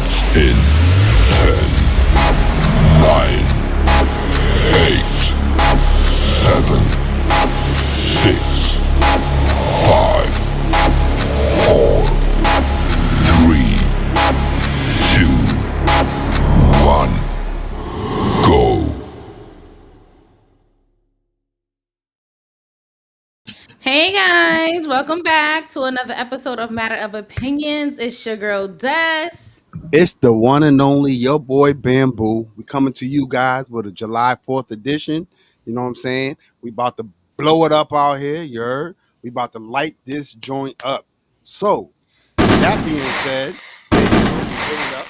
In 10, 9, 8, 7, 6, 5, 4, 3, 2, 1, go. Hey guys, welcome back to another episode of Matter of Opinions. It's your girl Des. It's the one and only your boy Bamboo. We coming to you guys with a July 4th edition. You know what I'm saying? We about to blow it up out here. You heard? We about to light this joint up. So, with that being said, give it up.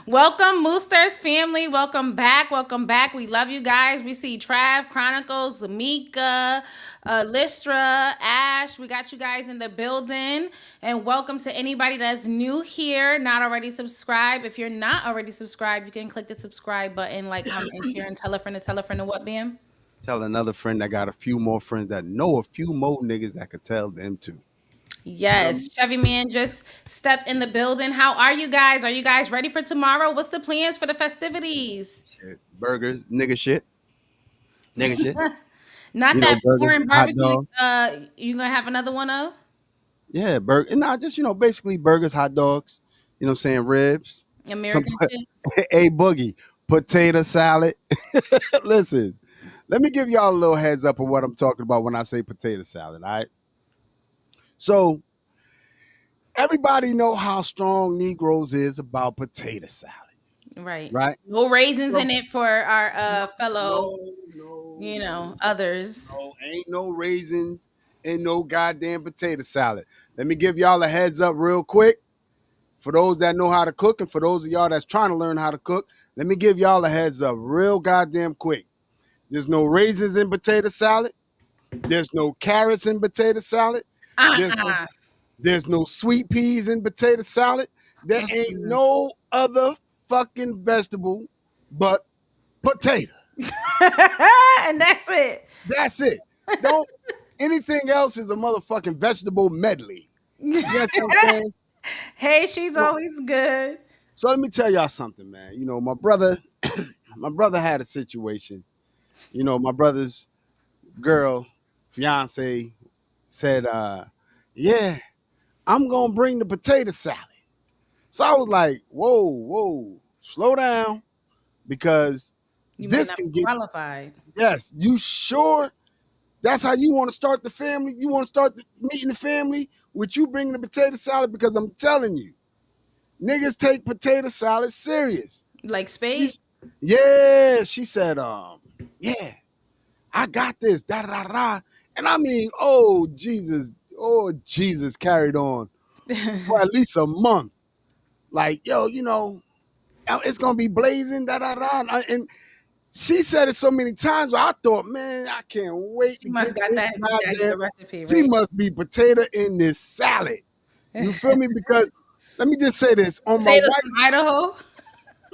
Welcome, Moosters family. Welcome back. Welcome back. We love you guys. We see Trav, Chronicles, Zamika, Lystra, Ash. We got you guys in the building. And welcome to anybody that's new here, not already subscribed. If you're not already subscribed, you can click the subscribe button, like, comment, and share, and tell a friend of what, Bam? Tell another friend that got a few more friends that know a few more niggas that could tell them too. Yes, Chevy Man just stepped in the building. How are you guys? Are you guys ready for tomorrow? What's the plans for the festivities? Shit. Burgers, nigga shit. Nigga shit. Not You know, that burger, foreign hot barbecue. dog. You gonna have another one of? Yeah, burger. And not just, basically burgers, hot dogs, you know what I'm saying, ribs. Some American shit. a boogie, potato salad. Listen, let me give y'all a little heads up on what I'm talking about when I say potato salad, all right? So everybody know how strong Negroes is about potato salad, Right. right? No raisins So, in it for our fellow, no, no, others. no, ain't no raisins and no goddamn potato salad. Let me give y'all a heads up real quick. For those that know how to cook and for those of y'all that's trying to learn how to cook, let me give y'all a heads up real goddamn quick. There's no raisins in potato salad. There's no carrots in potato salad. There's no, Uh-uh. there's no sweet peas in potato salad. There ain't Mm-mm. no other fucking vegetable but potato. And that's it. That's it. Don't anything else is a motherfucking vegetable medley. Yes, I'm saying. Hey, she's So, always good. so let me tell y'all something, man. My brother, my brother had a situation. My brother's girl, fiance, said, "Yeah, I'm gonna bring the potato salad." So I was like, "Whoa, whoa, slow down, because You might this not can be get qualified. yes. You sure that's how you want to start the family? You want to start meeting the family with you bringing the potato salad? Because I'm telling you, niggas take potato salad serious." Like spade? She's, yeah, she said, yeah, I got this, da da da. And I mean, oh Jesus, carried on for at least a month. Like, yo, it's gonna be blazing, da da da. And she said it so many times, I thought, man, I can't wait She to must get got this that goddamn. good recipe, She right? must be potato in this salad. You feel me? Because let me just say this on my Potatoes wife. from Idaho.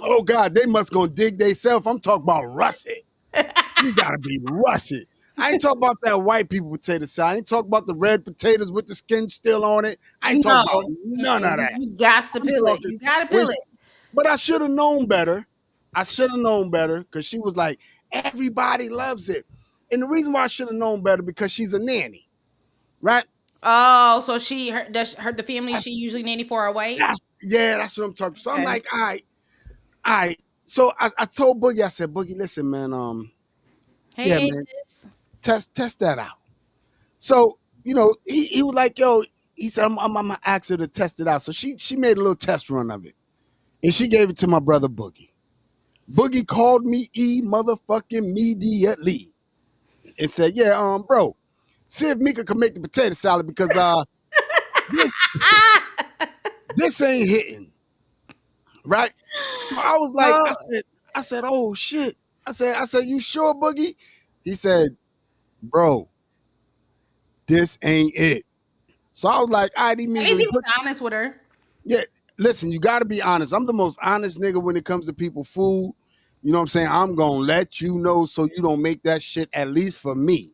Oh God, they must gonna dig theyself. I'm talking about russet. You gotta be russet. I ain't talking about that white people potato salad. I ain't talking about the red potatoes with the skin still on it. I ain't talking about No. none of Mm-mm. that. You got to I'm peel it. talking You got to peel which, it. but I should have known better. I should have known better because she was like, everybody loves it. And the reason why I should have known better because she's a nanny, right? Oh, so the family That's, she usually nanny for are white? that's what I'm talking. So I'm Okay. like, all right. So I told Boogie, I said, Boogie, listen, man, yeah, Hey, man, Avis. test that out. So, he was like, yo, he said, I'm gonna ask her to test it out. So she made a little test run of it. And she gave it to my brother Boogie. Boogie called me motherfucking immediately and said, yeah, bro, see if Mika can make the potato salad because this this ain't hitting. Right? So I was like, Oh, I said, oh shit. I said, you sure, Boogie? He said, bro, this ain't it. So I was like, I'd Crazy immediately was put honest with her. yeah, listen, you gotta be honest. I'm the most honest nigga when it comes to people food. You know what I'm saying? I'm gonna let you know so you don't make that shit, at least for me.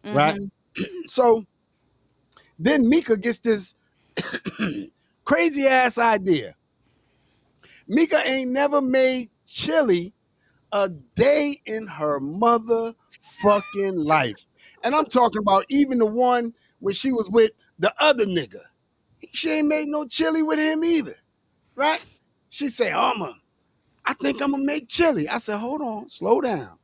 Right? Mm-hmm. So then Mika gets this Crazy ass idea. Mika ain't never made chili a day in her motherfucking life. And I'm talking about even the one when she was with the other nigga. She ain't made no chili with him either. Right? She said, I think I'm gonna make chili. I said, hold on, slow down.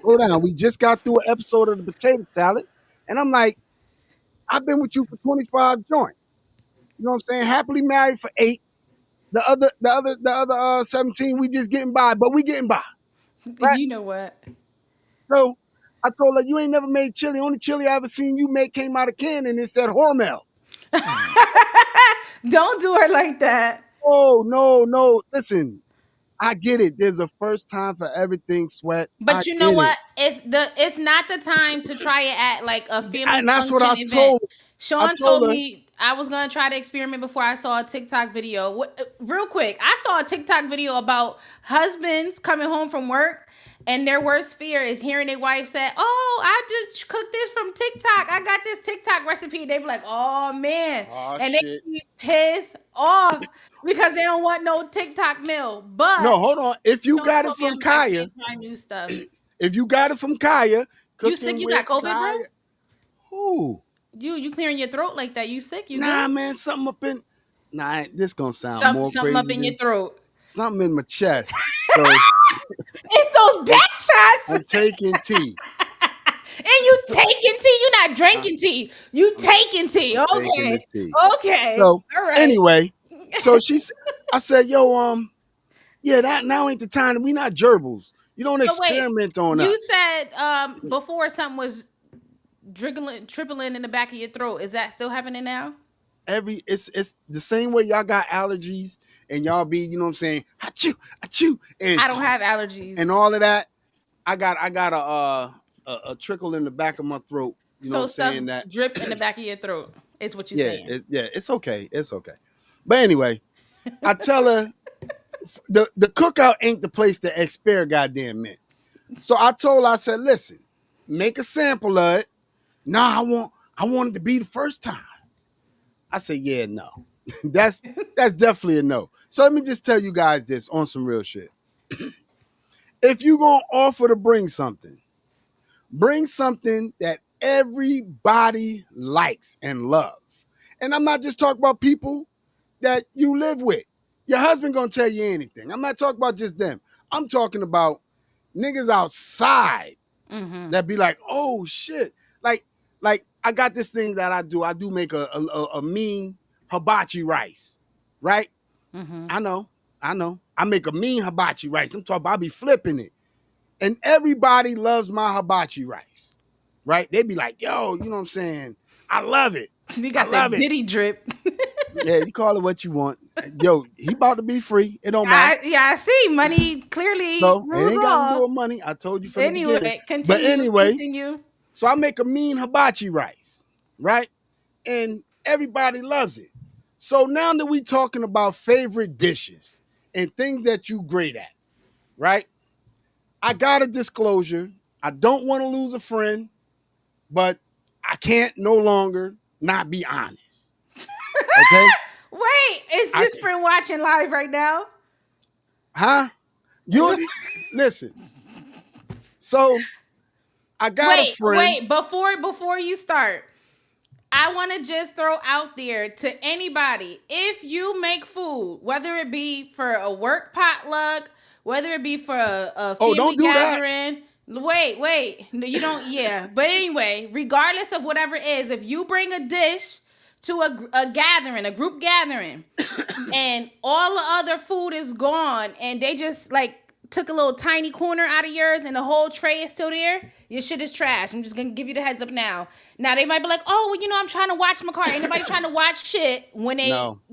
Slow down. We just got through an episode of the potato salad. And I'm like, I've been with you for 25 joints. You know what I'm saying? Happily married for 8. The other 17, we just getting by, but we getting by. Right? You know what? So I told her, you ain't never made chili. Only chili I ever seen you make came out of can and it said Hormel. Don't do her like that. Oh, no. Listen, I get it. There's a first time for everything, Sweat. I But you know get it. what? It's not the time to try it at like a family And that's what function I event. told I Sean told told her, me I was gonna try to experiment before I saw a TikTok video. Real quick, I saw a TikTok video about husbands coming home from work and their worst fear is hearing their wife say, "Oh, I just cooked this from TikTok. I got this TikTok recipe." They be like, "Oh man," oh and they shit. be pissed off because they don't want no TikTok meal. But No, hold on. If you Sean got it told me from I Kaya, can't try new stuff. if you got it from Kaya, You sick? cooking You with got COVID, bro? Kaya. Who? You clearing your throat like that? You sick? You Nah, good? man, something up in. Nah, this gonna sound more Something up crazy in your than throat. something in my chest. So It's those back shots. I'm taking tea. And you taking tea. You're not I- drinking tea. You I'm, taking tea. I'm taking the Okay. tea. Okay. So All right. anyway, so I said, yo, yeah, that now ain't the time. We not gerbils. You don't So wait. experiment on You us. said before something was tripling in the back of your throat. Is that still happening now? It's the same way y'all got allergies and y'all be, you know what I'm saying, achoo, and I don't have allergies. and all of that. I got a trickle in the back of my throat. You know So what I'm stuff saying? That drip in the back of your throat. Is what you're yeah, saying. it's okay. It's okay. But anyway, I tell her the cookout ain't the place to expare goddamn mint. So I told her, I said, listen, make a sample of it. Nah, I want it to be the first time. I said, yeah, no. that's definitely a no. So let me just tell you guys this on some real shit. If you gonna offer to bring something that everybody likes and loves. And I'm not just talking about people that you live with. Your husband gonna tell you anything. I'm not talking about just them. I'm talking about niggas outside that be like, oh shit. Like I got this thing that I do. I do make a mean hibachi rice, right? I know. I make a mean hibachi rice. I'm talking about I be flipping it. And everybody loves my hibachi rice, right? They be like, yo, you know what I'm saying? I love it. You I got that love it. Diddy drip. Yeah, you call it what you want. Yo, he about to be free. It don't matter. I see. Money clearly So it rules ain't got to do all. with money. I told you from the beginning. Anyway, But anyway, continue. so I make a mean hibachi rice, right? And everybody loves it. So now that we talking about favorite dishes and things that you great at, right? I got a disclosure. I don't want to lose a friend, but I can't no longer not be honest. Okay? Wait, is this friend watching live right now? Huh? You listen. So I got a friend. Wait, before you start, I want to just throw out there to anybody, if you make food, whether it be for a work potluck, whether it be for a family don't do that. gathering. Wait. No, you don't, yeah. But anyway, regardless of whatever it is, if you bring a dish to a gathering, a group gathering, and all the other food is gone, and they just like took a little tiny corner out of yours and the whole tray is still there, your shit is trash. I'm just gonna give you the heads up now. Now they might be like, oh, well, you know, I'm trying to watch my car. Ain't nobody trying to watch shit when they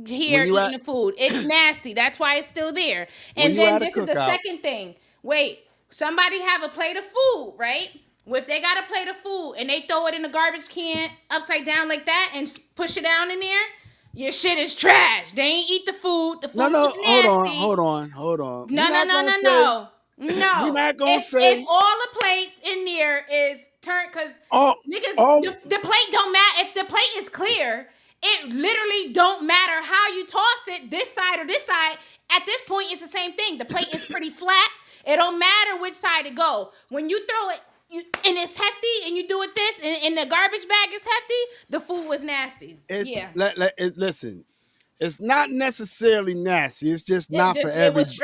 hear eating the food. It's nasty. That's why it's still there. And then this is the second thing. Wait, somebody have a plate of food, right? Well, if they got a plate of food and they throw it in the garbage can upside down like that and push it down in there, your shit is trash. They ain't eat the food. The food was nasty. Hold on. No. We're not gonna say if all the plates in there is turned, because niggas, the plate don't matter. If the plate is clear It literally don't matter how you toss it, this side or this side. At this point, it's the same thing. The plate is pretty flat. It don't matter which side it go. When you throw it, and it's hefty, and you do it this, and the garbage bag is hefty, the food was nasty. Listen, it's not necessarily nasty. It's just not for It every. was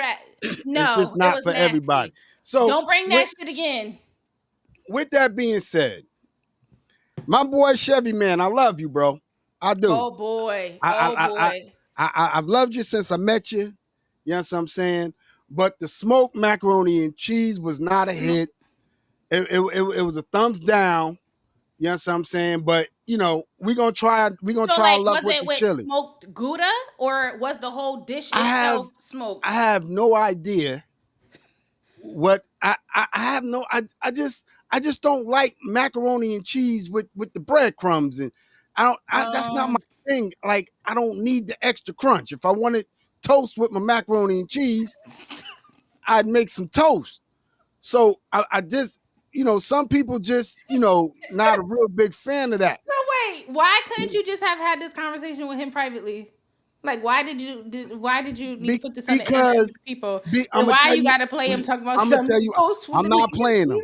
No, it's just it not was for nasty. everybody. So don't bring that shit again. With that being said, my boy Chevy, man, I love you, bro. I do. Oh boy. I've loved you since I met you. You know what I'm saying? But the smoked macaroni and cheese was not a hit. It was a thumbs down. You know what I'm saying? But we're gonna try our luck with the chili. Smoked Gouda, or was the whole dish itself smoked? I have no idea what I have no I just don't like macaroni and cheese with the breadcrumbs, and that's not my thing. Like, I don't need the extra crunch. If I wanted toast with my macaroni and cheese, I'd make some toast. So I just, some people just, not a real big fan of that. So wait, why couldn't you just have had this conversation with him privately? Like, why did you need to put this on the internet with people? Why you got to play him talking about some toast with I'm not playing them.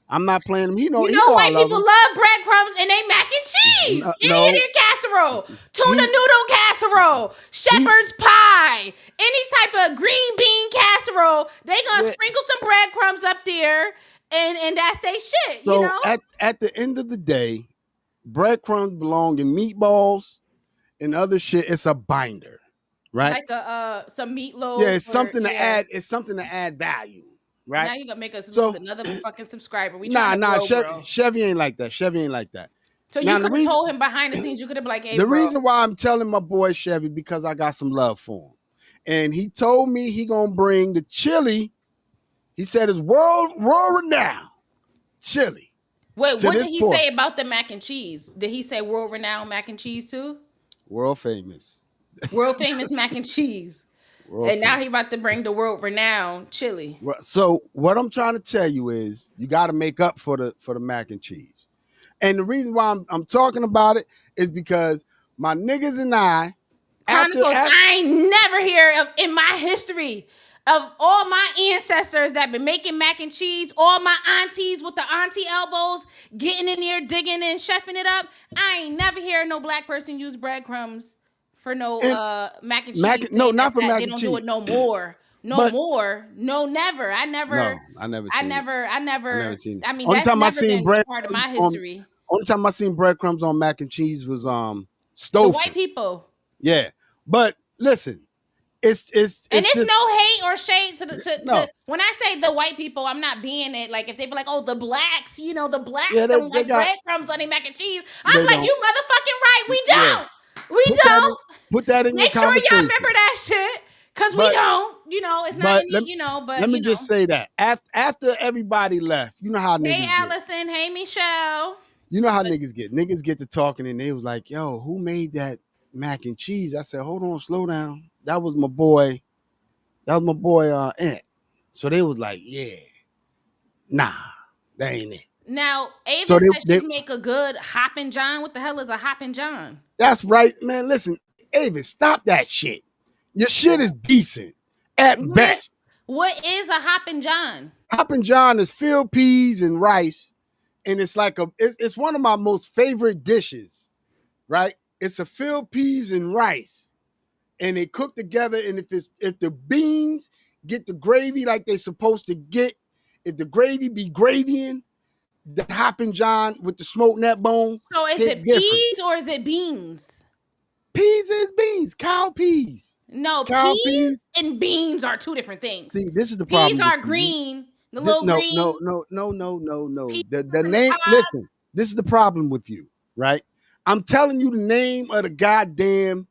I'm not playing them. He know white people love breadcrumbs and they mac and cheese. Indian casserole, tuna noodle casserole, shepherd's pie, any type of green bean casserole. They gonna sprinkle some breadcrumbs up there, and that's their shit. So at the end of the day, breadcrumbs belong in meatballs and other shit. It's a binder, right? Like some meatloaf. Yeah, it's something to add. It's something to add value. Right? Now you gonna make us lose another fucking subscriber. Chevy ain't like that. Chevy ain't like that. So you could have told him behind the scenes. You could have been like, "Hey, reason why I'm telling my boy Chevy, because I got some love for him, and he told me he gonna bring the chili. He said it's world renowned chili. Wait, what did he say about the mac and cheese? Did he say world renowned mac and cheese too? World famous. World famous mac and cheese. Now he about to bring the world renowned chili. So what I'm trying to tell you is, you got to make up for the mac and cheese. And the reason why I'm talking about it is because my niggas and I, I ain't never hear of in my history of all my ancestors that been making mac and cheese, all my aunties with the auntie elbows getting in there, digging and chefing it up. I ain't never hear no black person use breadcrumbs for no mac and cheese. Not for mac and cheese. They don't do it no more. No, never. I never seen it. I mean, that's never been part of my history. Only time I seen breadcrumbs on mac and cheese was Stouffer's. The white people. Yeah, but listen, it's no hate or shade to when I say the white people, I'm not being it. Like, if they be like, oh, the blacks, the blacks don't like breadcrumbs on their mac and cheese. I'm like, you motherfucking right, we don't. Yeah. We don't. Put that in your conversation. Make sure y'all remember that shit, because we don't. It's not any, but let me just say that after everybody left, you know how niggas Hey, Allison. Hey, Michelle. You know how niggas get. Niggas get to talking and they was like, yo, who made that mac and cheese? I said, hold on, slow down. That was my boy. Aunt. So they was like, yeah, nah, that ain't it. Now, Ava said she's make a good Hoppin' John. What the hell is a Hoppin' John? That's right, man. Listen, Ava, stop that shit. Your shit is decent at best. What is a Hoppin' John? Hoppin' John is filled peas and rice, and it's like it's one of my most favorite dishes, right? It's a filled peas and rice, and they cook together. And if the beans get the gravy like they supposed to get, if the gravy be gravying, the Hoppin' John with the smoked neck bone. So is it peas or is it beans? Peas is beans, cow peas. No, peas and beans are two different things. See, this is the problem. Peas are green. The little green. No. The name. Listen, this is the problem with you, right? I'm telling you the name of the goddamn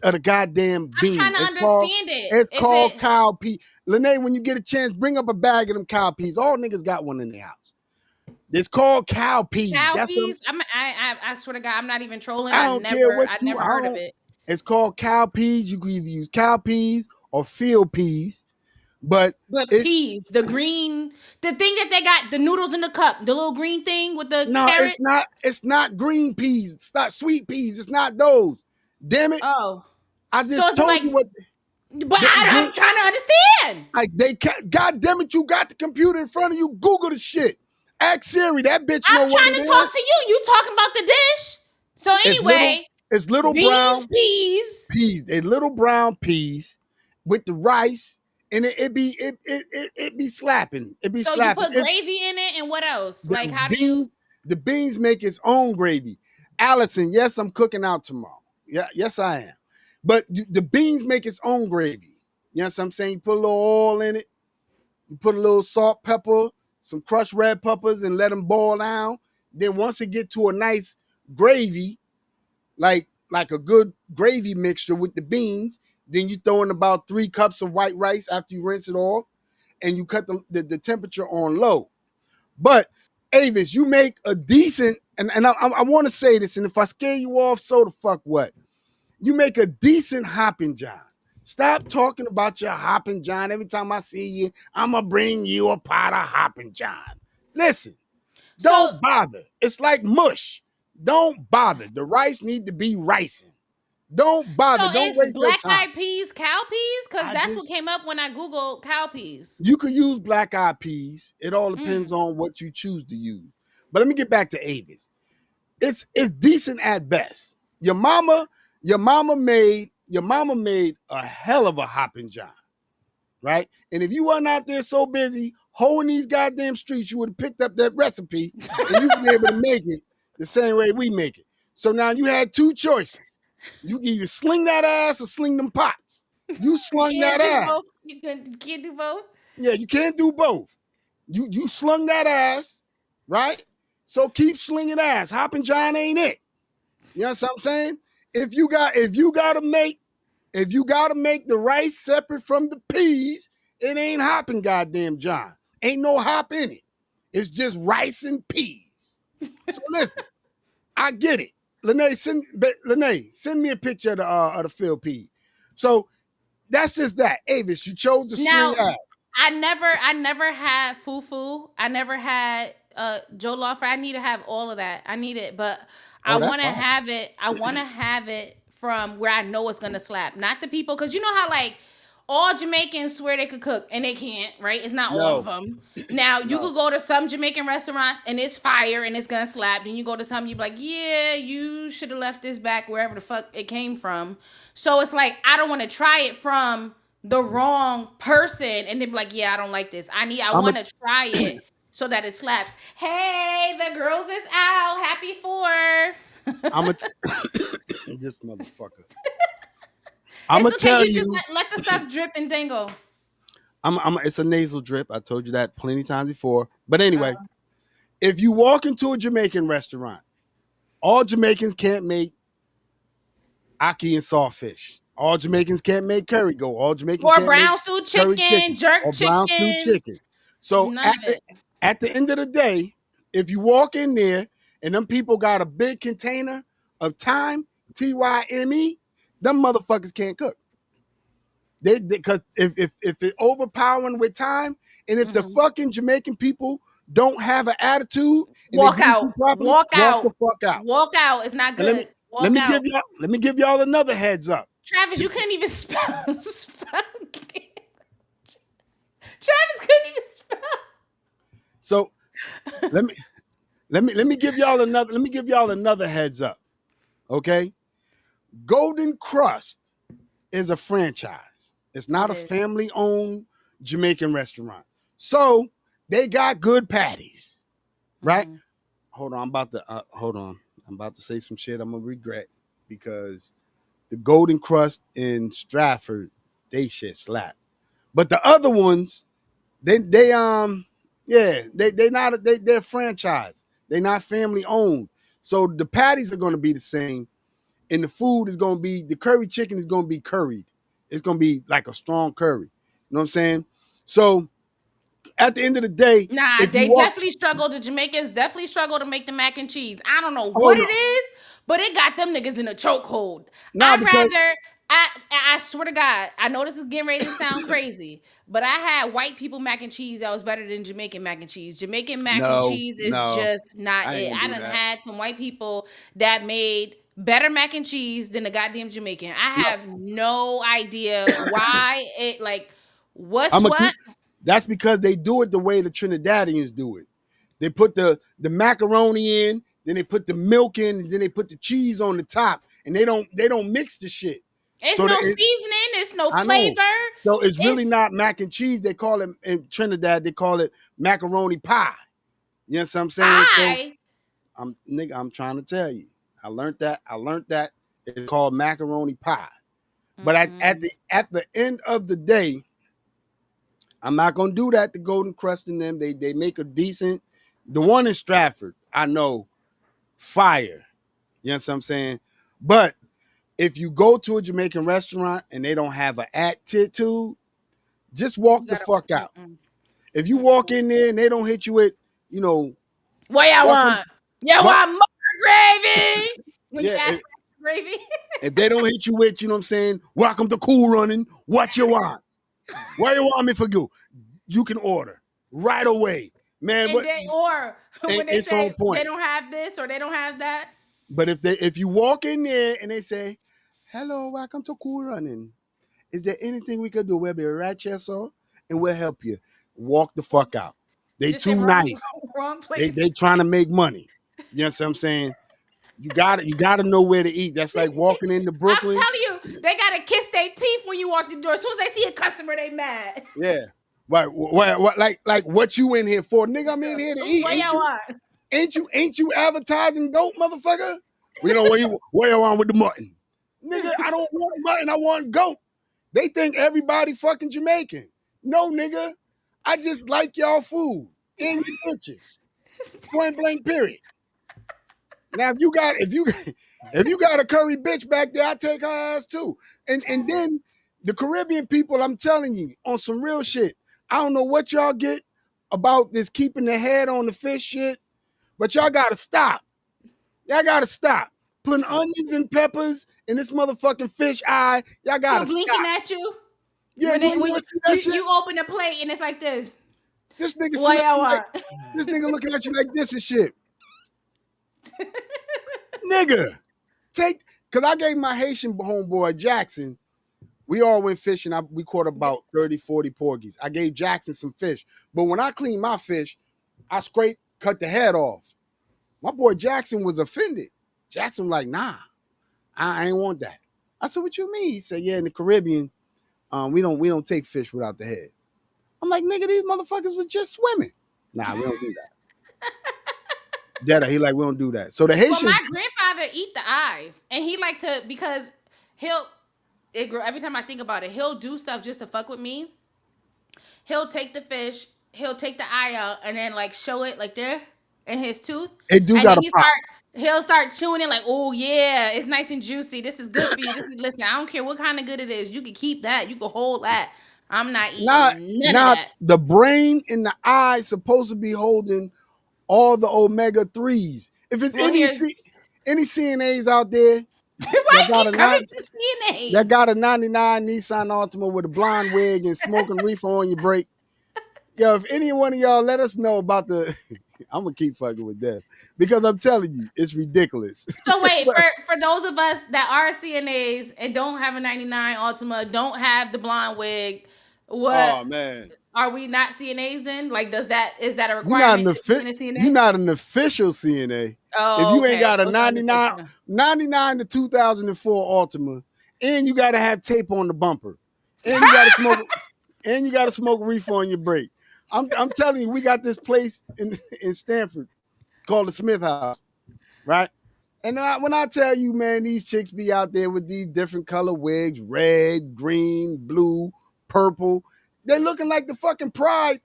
bean. I'm trying to understand it. It's called cow pea. Lene, when you get a chance, bring up a bag of them cow peas. All niggas got one in their house. It's called cow peas. Peas? I swear to God, I'm not even trolling. I never heard of it. It's called cow peas. You can either use cow peas or field peas. But But it peas, the green, the thing that they got, the noodles in the cup, the little green thing with the no, carrot. it's not green peas. It's not sweet peas. It's not those. Damn it! Oh, I so just is it told like? you what. But I'm trying to understand. Like God damn it! You got the computer in front of you. Google the shit. Ask Siri. That bitch I'm know what trying it to is. talk to you. You talking about the dish? So It's little. anyway, It's little beans, brown peas. peas. They little brown peas with the rice, and it be slapping. It be So you slapping. put It's gravy in it, and what else? the Like, how do you? beans. The beans make its own gravy. Allison, yes, I'm cooking out tomorrow. Yeah, yes, I am. But the beans make its own gravy. Yes, I'm saying you put a little oil in it. You put a little salt, pepper, some crushed red peppers, and let them boil down. Then once it get to a nice gravy, like a good gravy mixture with the beans, then you throw in about 3 cups of white rice after you rinse it off, and you cut the temperature on low. But Avis, you make a decent, and I want to say this, and if I scare you off, so the fuck what? You make a decent hopping john. Stop talking about your hopping john. Every time I see you, I'm going to bring you a pot of hopping john. Listen, So don't bother. It's like mush. Don't bother. The rice need to be ricing. Don't so bother. Don't it's waste your black time. eyed peas, cow peas, because I that's what just came up when I googled cow peas. You could use black eyed peas. It all depends Mm. on what you choose to use. But let me get back to Avis. It's decent at best. Your mama made a hell of a hopping john, right? And if you weren't out there so busy hoeing these goddamn streets, you would have picked up that recipe and you'd be able to make it the same way we make it. So now you had 2 choices. You can either sling that ass or sling them pots. You slung Can't that do ass. both. You can't do both. Yeah, you can't do both. You slung that ass, right? So keep slinging ass. Hopping John ain't it. You know what I'm saying? If you gotta make the rice separate from the peas, it ain't hopping goddamn John. Ain't no hop in it. It's just rice and peas. So listen, I get it. Lene, send me a picture of the field pea. So that's just that. Avis, you chose to sling Now, ass. I never had fufu. I never had jollof. I need to have all of that. I need it, but I Oh, that's want to fine. have it. I want to have it from where I know it's gonna slap, not the people. Because you know how like all Jamaicans swear they could cook and they can't, right? It's not all of No, them. Now you no. could go to some Jamaican restaurants and it's fire and it's gonna slap. Then you go to some, you be like, yeah, you should have left this back wherever the fuck it came from. So it's like I don't want to try it from the wrong person and then be like, yeah, I don't like this. I I'm a want to try it so that it slaps. Hey, the girls is out. Happy 4. I'm a this motherfucker. I'm It's gonna okay. tell You just you. let the stuff drip and dangle. It's a nasal drip. I told you that plenty times before. But anyway, Uh, if you walk into a Jamaican restaurant, all Jamaicans can't make ackee and sawfish. All Jamaicans can't make curry go. All Jamaicans or can't make brown stew curry chicken, chicken jerk or brown stew chicken, chicken. So none of it. at the end of the day, if you walk in there and them people got a big container of time, TYME, them motherfuckers can't cook. They because if it overpowering with time, and if the Mhm. fucking Jamaican people don't have an attitude and they Walk greet out. you properly, Walk walk the out. fuck out. Walk out. It's not And let me good. Walk out. let me give y'all another heads up. Travis, you couldn't even spell. Travis couldn't even spell. So let me let me give y'all another heads up. Okay, Golden Crust is a franchise. It's not It a is. family owned Jamaican restaurant. So they got good patties, right? Mhm. Hold on, hold on. I'm about to say some shit I'm gonna regret because the Golden Crust in Stratford, they shit slap. But the other ones, they yeah, they're franchise. They're not family owned. So the patties are gonna be the same, and the food is gonna be the curry chicken is gonna be curried. It's gonna be like a strong curry. You know what I'm saying? So at the end of the day, Nah, if you they walk, definitely struggle. The Jamaicans definitely struggle to make the mac and cheese. I don't know oh what it no, is, but it got them niggas in a chokehold. nah, I'd because rather I I swear to God, I know this is getting ready to sound crazy, but I had white people mac and cheese that was better than Jamaican mac and cheese. Jamaican mac and No, cheese is no, just not I ain't it. gonna I do done that. had some white people that made better mac and cheese than the goddamn Jamaican. I No, have no idea why it like what's I'm a. what. That's because they do it the way the Trinidadians do it. They put the macaroni in, then they put the milk in, and then they put the cheese on the top, and they don't mix the shit. It's So no that seasoning, it's no I know. flavor. So it's really It's not mac and cheese. They call it in Trinidad. They call it macaroni pie. You know what I'm saying? So pie. I'm trying to tell you. I learned that. It's called macaroni pie. But at Mm-mm. the end of the day, I'm not gonna do that to Golden Crust and them. They make a decent. The one in Stratford, I know, fire. You know what I'm saying? But if you go to a Jamaican restaurant and they don't have an attitude, just walk You the gotta. fuck out. Mm-mm. If you walk Mm-mm. in there and they don't hit you with, you know, What y'all welcome, want? You what? want more gravy? When you Yeah, ask for gravy. if they don't hit you with, you know what I'm saying, welcome to Cool Running. What you want? What you want me for you can order right away, man. And But then, or when they it's on say they point. don't have this or they don't have that, But if you walk in there and they say, "Hello, welcome to Cool Running. Is there anything we could do? We'll be right here, sir, and we'll help you." Walk the fuck out. They just say too wrong, nice. wrong They place. they trying to make money. You know what I'm saying? You gotta know where to eat. That's like walking into I'm Brooklyn. telling you, they gotta kiss their teeth when you walk the door. As soon as they see a customer, they mad. Yeah. What like what you in here for? Nigga, I'm in here to eat. What Ain't y'all you want? ain't you advertising goat, motherfucker? We know where you on with the mutton. Nigga, I don't want mutton, I want goat. They think everybody fucking Jamaican. No, nigga. I just like y'all food and you bitches. Point blank period. Now if you got a curry bitch back there, I take her ass too. And then the Caribbean people, I'm telling you, on some real shit. I don't know what y'all get about this keeping the head on the fish shit, but y'all gotta stop. Y'all gotta stop. Putting onions and peppers in this motherfucking fish eye. Y'all Still gotta blinking stop. at you Yeah, you ain't when never see that you shit. you open the plate and it's like this. This nigga What sitting y'all like want? this nigga looking at you like this and shit. Nigga, take because I gave my Haitian homeboy Jackson. We all went fishing. We caught about 30, 40 porgies. I gave Jackson some fish. But when I cleaned my fish, I cut the head off. My boy Jackson was offended. Jackson was like, nah, I ain't want that. I said, what you mean? He said, yeah, in the Caribbean, we don't take fish without the head. I'm like, nigga, these motherfuckers was just swimming. Nah, we don't do that. Dada, he like, we don't do that. So the Well, Haitians, my grandfather eat the eyes, and he like to because he'll every time I think about it, he'll do stuff just to fuck with me. He'll take the fish, he'll take the eye out, and then like show it like there in his tooth, it do and then got a pop. he'll start chewing it like, oh yeah, it's nice and juicy. This is good for you. This is listen. I don't care what kind of good it is. You can keep that. You can hold that. I'm not Not, eating none of not that. the brain and the eye supposed to be holding all the omega 3s. If it's Well, here's any CNAs out there why that you got keep a coming nine to CNAs. that got a 99 Nissan Altima with a blonde wig and smoking reefer on your brake. Yo, if any one of y'all let us know about the I'm gonna keep fucking with them because I'm telling you, it's ridiculous. So wait, for those of us that are CNAs and don't have a 99 Ultima, don't have the blonde wig, what Oh man. are we not CNAs then? Like is that a You're not requirement to being a you're CNA? not an official CNA. If Oh, you ain't okay. got a So it's ninety unofficial. 99 to 2004 Altima, and you gotta have tape on the bumper, and you gotta smoke reefer on your brake. I'm telling you, we got this place in Stanford called the Smith House, right? And when I tell you, man, these chicks be out there with these different color wigs, red, green, blue, purple. They're looking like the fucking Pride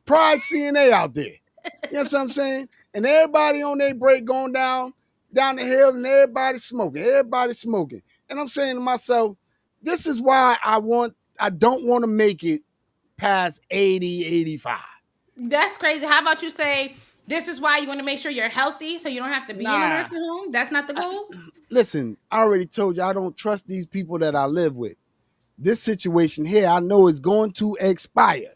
CNA out there. You know what I'm saying? And everybody on their break going down the hill and everybody smoking. Everybody smoking. And I'm saying to myself, this is why I don't want to make it past 80, 85. That's crazy. How about you say this is why you want to make sure you're healthy so you don't have to be in a Nah. nursing home? That's not the goal? Listen, I already told you I don't trust these people that I live with. this situation here, I know is going to expire.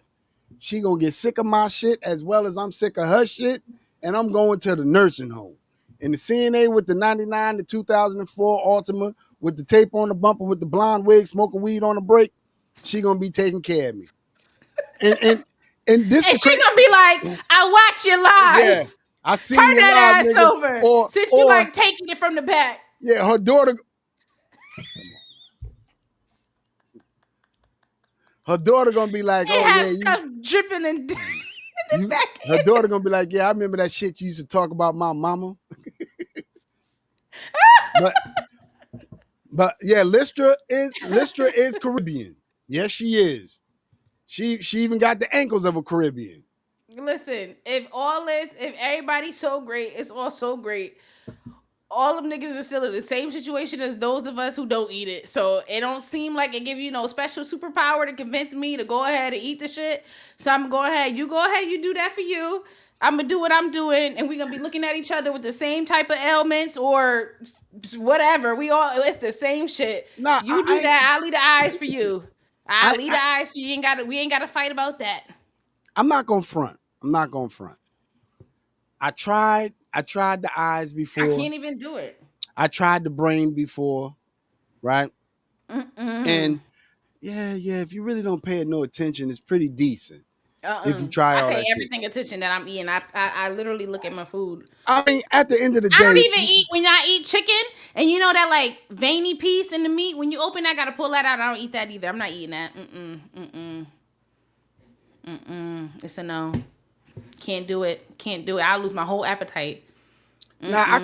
She gonna get sick of my shit as well as I'm sick of her shit, and I'm going to the nursing home. And the CNA with the 99, the 2004 Altima, with the tape on the bumper, with the blonde wig, smoking weed on the break, she gonna be taking care of me. And and and this And the she crazy, gonna be like, I watch you yeah. live. I seen Turn you that live, ass nigga. over. Or Since you or like taking it from the back. yeah, her daughter gonna be like, It oh have yeah, stuff dripping in the you back her end. daughter gonna be like, yeah, I remember that shit you used to talk about my mama. But but yeah, Lystra is Caribbean. Yes, she is. She even got the ankles of a Caribbean. Listen, if everybody's so great, it's all so great. All them niggas is still in the same situation as those of us who don't eat it. So it don't seem like it give you no special superpower to convince me to go ahead and eat the shit. So I'm going ahead. You go ahead. You do that for you. I'm gonna do what I'm doing, and we're gonna be looking at each other with the same type of ailments or whatever. It's the same shit. Nah, You do that. I'll leave the eyes for you. I'll leave I the eyes for you. We ain't gotta fight about that. I'm not gonna front. I'm not gonna front. I tried the eyes I before. can't even do it. I tried the brain before, right? Mm-mm. And yeah, if you really don't pay it no attention, it's pretty decent. If you try I all pay that shit. everything attention that I'm eating. I literally look at my food. I mean, at the end of the I don't day, even eat when I eat chicken, and you know that like veiny piece in the meat. When you open that, I gotta pull that out. I don't eat that either. I'm not eating that. It's a no. Can't do it. Can't do it. I'll lose my whole appetite. now I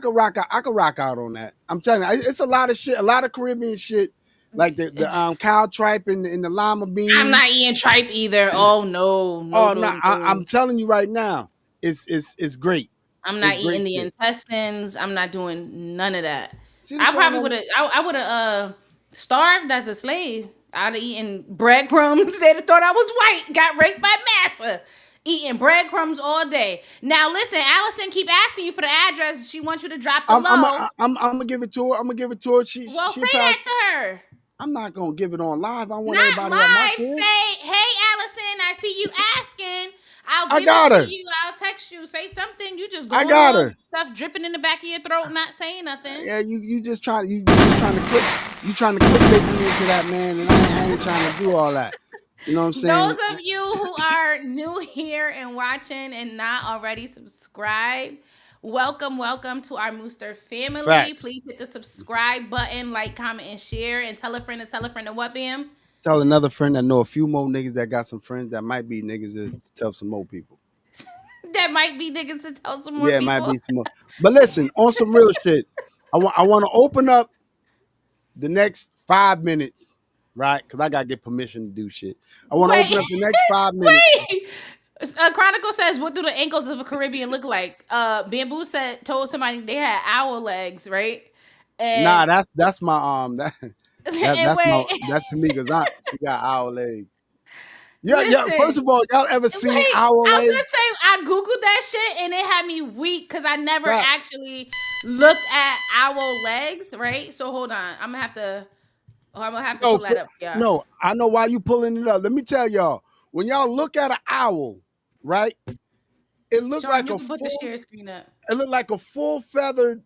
could rock out on that. I'm telling you, it's a lot of shit, a lot of Caribbean shit, like the cow tripe and the lima I'm beans. not eating tripe either. Oh no, no, Oh no, no, no. I'm telling you right now, it's great. I'm It's not great eating the shit. intestines. I'm not doing none of that. See this I one? probably would have. I would have starved as a slave. I'd have eaten breadcrumbs. They'd have thought I was white. Got raped by massa. Eating breadcrumbs all day. Now listen, Allison keep asking you for the address. She wants you to drop the low. I'm gonna give it to her. I'm gonna give it to her. Well, She say pass. that to her. I'm not gonna give it on live. I want Not everybody at my live. crib. Say, hey, Allison, I see you asking. I'll I give it got to her. you. I'll text you. Say something. You just I going got on her. stuff dripping in the back of your throat, not saying nothing. Yeah, you just trying to clickbait me into that, man, and I ain't trying to do all that. You know what I'm Those saying? of you who are new here and watching and not already subscribed, welcome to our Mooster family. Facts. Please hit the subscribe button, like, comment, and share, and tell a friend and what, Bam? Tell another friend that know a few more niggas that got some friends that might be niggas to tell some more people. That might be niggas to tell some more Yeah, it might people. be some more. But listen, on some real shit, I want to open up the next 5 minutes, right? Because I gotta get permission to do shit. I want to Wait, open up the next 5 minutes. wait. Chronicle says, "What do the ankles of a Caribbean look like?" Bamboo told somebody they had owl legs, right? Nah, And that's my and wait, that's Tamika's aunt. She got owl legs. Yeah. First listen. of all, y'all ever Wait, seen owl I was legs? gonna say I googled that shit and it had me weak because I never Right. actually looked at owl legs. Right, so hold on, I'm gonna have to No, pull that up. Yeah, no, I know why you pulling it up. Let me tell y'all. When y'all look at an owl, right? It looked Sean, like you a can put the full. share screen up. It looked like a full feathered,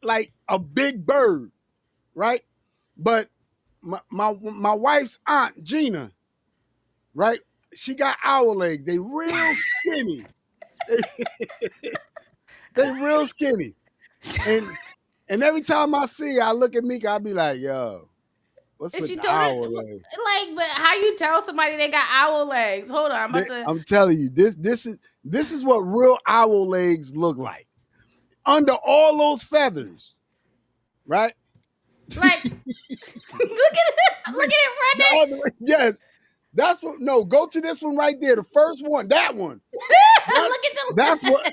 like a big bird, right? But my wife's aunt Gina, right? She got owl legs. They real skinny. They real skinny. And every time I see her, I look at Mika, I be like, yo, what's And with she the told her, owl legs? like, but how you tell somebody they got owl legs? Hold on, I'm about to. I'm telling you, this is what real owl legs look like. Under all those feathers, right? Like, look at it running. Yes. That's what. No, go to this one right there. The first one. That one. Look at the. That's what.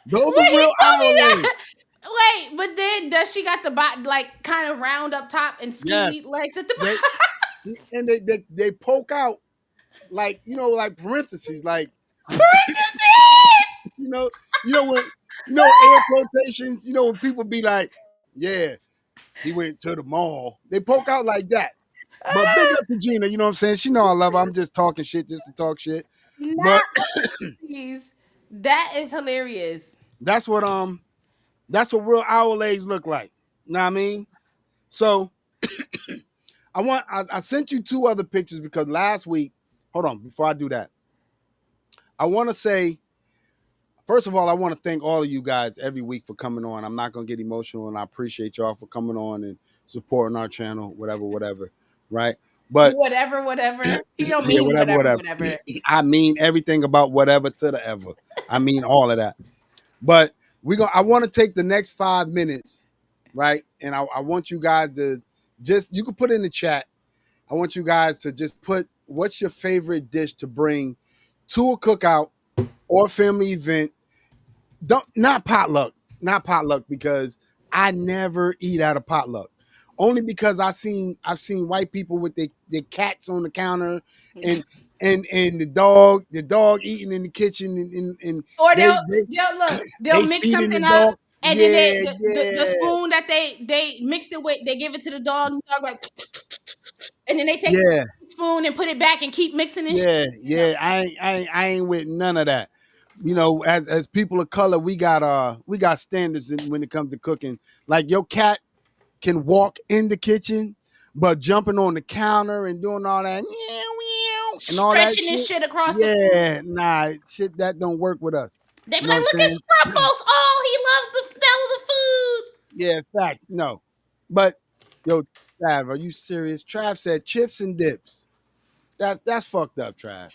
Those are Wait, he real told owl me legs. that. Wait, but then does she got the like kind of round up top and skinny Yes. legs at the bottom? And they poke out like like parentheses, like Parentheses. you know when air quotations. When people be like Yeah, he went to the mall. They poke out like that. But big up to Gina, you know what I'm saying? She know I love her. I'm just talking shit just to talk shit. Not But these. That is hilarious. that's what real owl legs look like. Know what I mean? So I sent you two other pictures because last week, hold on, before I do that, I want to say, first of all, I want to thank all of you guys every week for coming on. I'm not gonna get emotional, and I appreciate y'all for coming on and supporting our channel, whatever, right? But Whatever, whatever. You don't yeah, mean whatever, whatever. whatever. I mean everything about whatever to the ever. I mean all of that. But I want to take the next 5 minutes, right? And I want you guys to you can put in the chat. I want you guys to just put what's your favorite dish to bring to a cookout or family event. Not potluck because I never eat at a potluck. Only because I've seen white people with their cats on the counter and the dog eating in the kitchen and Or they they'll look, they'll they mix feeding the something up, dog. and then Yeah, the yeah, spoon that they mix it with, they give it to the dog like, and then they take yeah, the spoon and put it back and keep mixing and shit. yeah, You know. yeah. I ain't with none of that. You know, as people of color, we got standards when it comes to cooking. Like your cat can walk in the kitchen, but jumping on the counter and doing all that meow, meow, and all that Stretching this shit. shit across the food. Yeah, nah, shit that don't work with us. They be You know like, what look I'm saying? at Scruffles. Oh, he loves the smell of the food. Yeah, facts. No. But yo, Trav, are you serious? Trav said chips and dips. That's fucked up, Trav.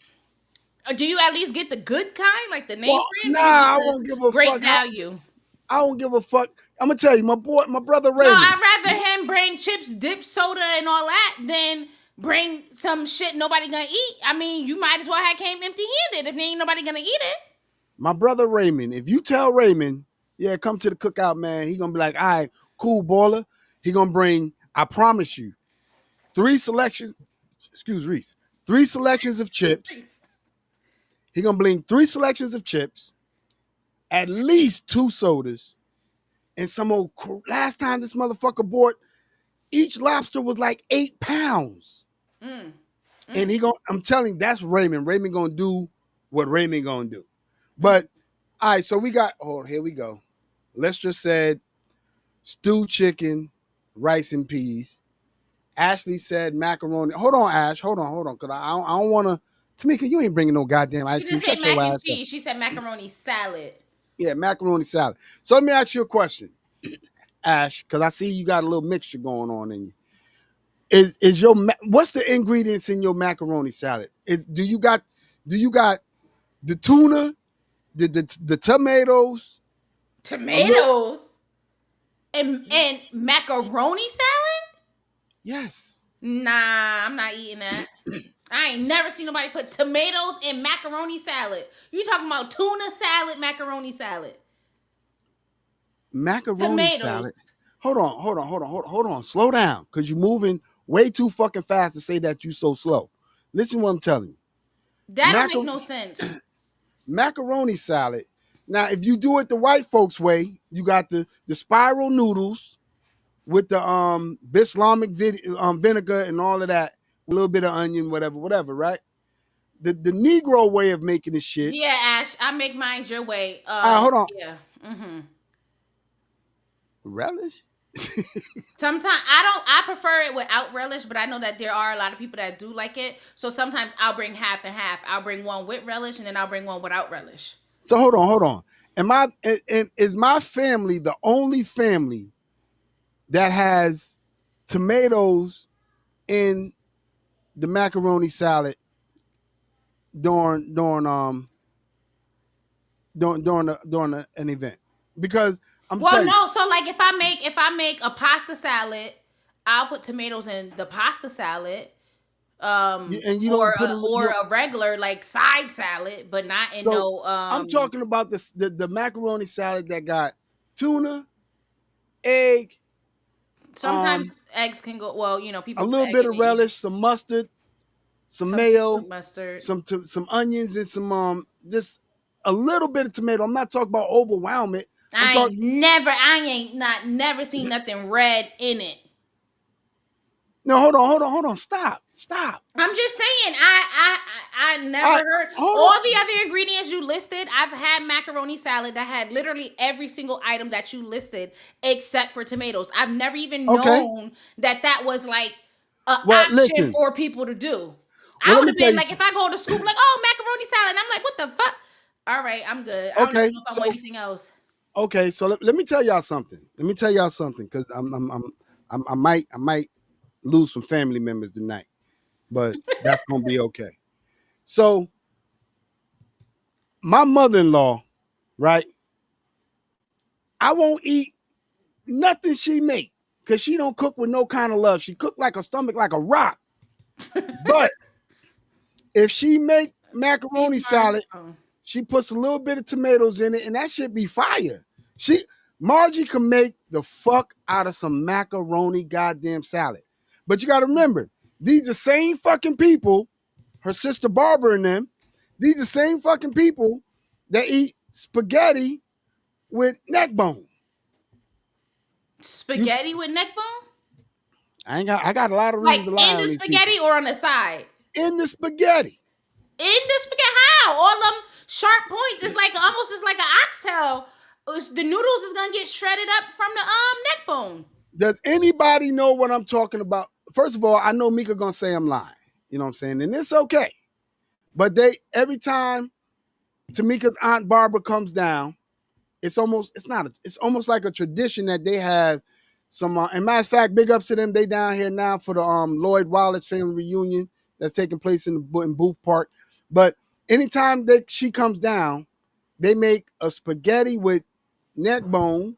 Or do you at least get the good kind, like the name Well, brand, nah, or you get I the won't give a great fuck. value? I don't give a fuck. I'm gonna tell you, my brother No, Raymond. I'd rather him bring chips, dip, soda, and all that than bring some shit nobody gonna eat. I mean, you might as well have came empty handed if there ain't nobody gonna eat it. My brother Raymond. If you tell Raymond, yeah, come to the cookout, man, he gonna be like, all right, cool, baller. He gonna bring, I promise you, three selections. Excuse Reese. Three selections of chips. He gonna bring three selections of chips, at least two sodas, and some old. Last time this motherfucker bought, each lobster was like 8 pounds. Mm, And mm. I'm telling you, that's Raymond. Raymond gonna do what Raymond gonna do. But all right, so we got, oh, here we go. Lester said stewed chicken, rice and peas. Ashley said macaroni. Hold on, Ash. Hold on. Cause I don't want to. Tamika, you ain't bringing no goddamn She ice cream. didn't say Shut your mac and ass up. cheese. She said macaroni salad. Yeah, macaroni salad. So let me ask you a question, Ash, because I see you got a little mixture going on in you. Is your what's the ingredients in your macaroni salad? Do you got the tuna, the tomatoes, a little Tomatoes and macaroni salad? yes. Nah, I'm not eating that. I ain't never seen nobody put tomatoes in macaroni salad. You talking about tuna salad, macaroni salad? Macaroni Tomatoes. salad. Hold on. Slow down, because you're moving way too fucking fast to say that you so slow. Listen what I'm telling you. That don't make no sense. Macaroni salad. Now, if you do it the white folks way, you got the spiral noodles with the Bislamic vinegar and all of that, a little bit of onion, whatever, right? The Negro way of making this shit. Yeah, Ash, I make mine your way. Hold on. Yeah. Mm-hmm. Relish? Sometimes I prefer it without relish, but I know that there are a lot of people that do like it. So sometimes I'll bring half and half. I'll bring one with relish and then I'll bring one without relish. So hold on. Is my family the only family that has tomatoes in the macaroni salad during an event? Because I'm Well, telling you, no. So like if I make a pasta salad, I'll put tomatoes in the pasta salad. and you Or don't put a or you a regular like side salad, but not in so no I'm talking about the macaroni salad that got tuna, egg, sometimes eggs can go well, a people put little egg bit in of it. relish, some mustard, some Some mayo, mustard. some onions, and some just a little bit of tomato. I'm not talking about overwhelm it. I ain't never seen nothing red in it. No, hold on. Stop. I'm just saying, I never heard Hold all on. the other ingredients you listed. I've had macaroni salad that had literally every single item that you listed except for tomatoes. I've never even Okay. known that was like an Well, option listen. for people to do. I Well, let would me have tell been you. like, if I go to school, like, oh, macaroni salad. And I'm like, what the fuck? All right, I'm good. I don't even Okay. know if I want anything else. Okay. So let me tell y'all something. Because I might lose some family members tonight, but that's gonna be okay. So my mother-in-law, right? I won't eat nothing she make because she don't cook with no kind of love. She cook like a stomach like a rock. But if she make macaroni salad, she puts a little bit of tomatoes in it, and that shit be fire. Margie can make the fuck out of some macaroni goddamn salad. But you got to remember, these are same fucking people, her sister Barbara and them, these are same fucking people that eat spaghetti with neck bone. Spaghetti with neck bone? I got a lot of Like reasons to lie in on the these people. spaghetti or on the side? In the spaghetti. In the spaghetti, how? All them sharp points. It's like almost it's like an oxtail. The noodles is gonna get shredded up from the neck bone. Does anybody know what I'm talking about? First of all, I know Mika gonna say I'm lying. You know what I'm saying? And it's okay. But every time Tamika's Aunt Barbara comes down, it's almost like a tradition that they have some. And matter of fact, big ups to them. They down here now for the Lloyd Wallace family reunion that's taking place in Booth Park. But anytime she comes down, they make a spaghetti with neck bone,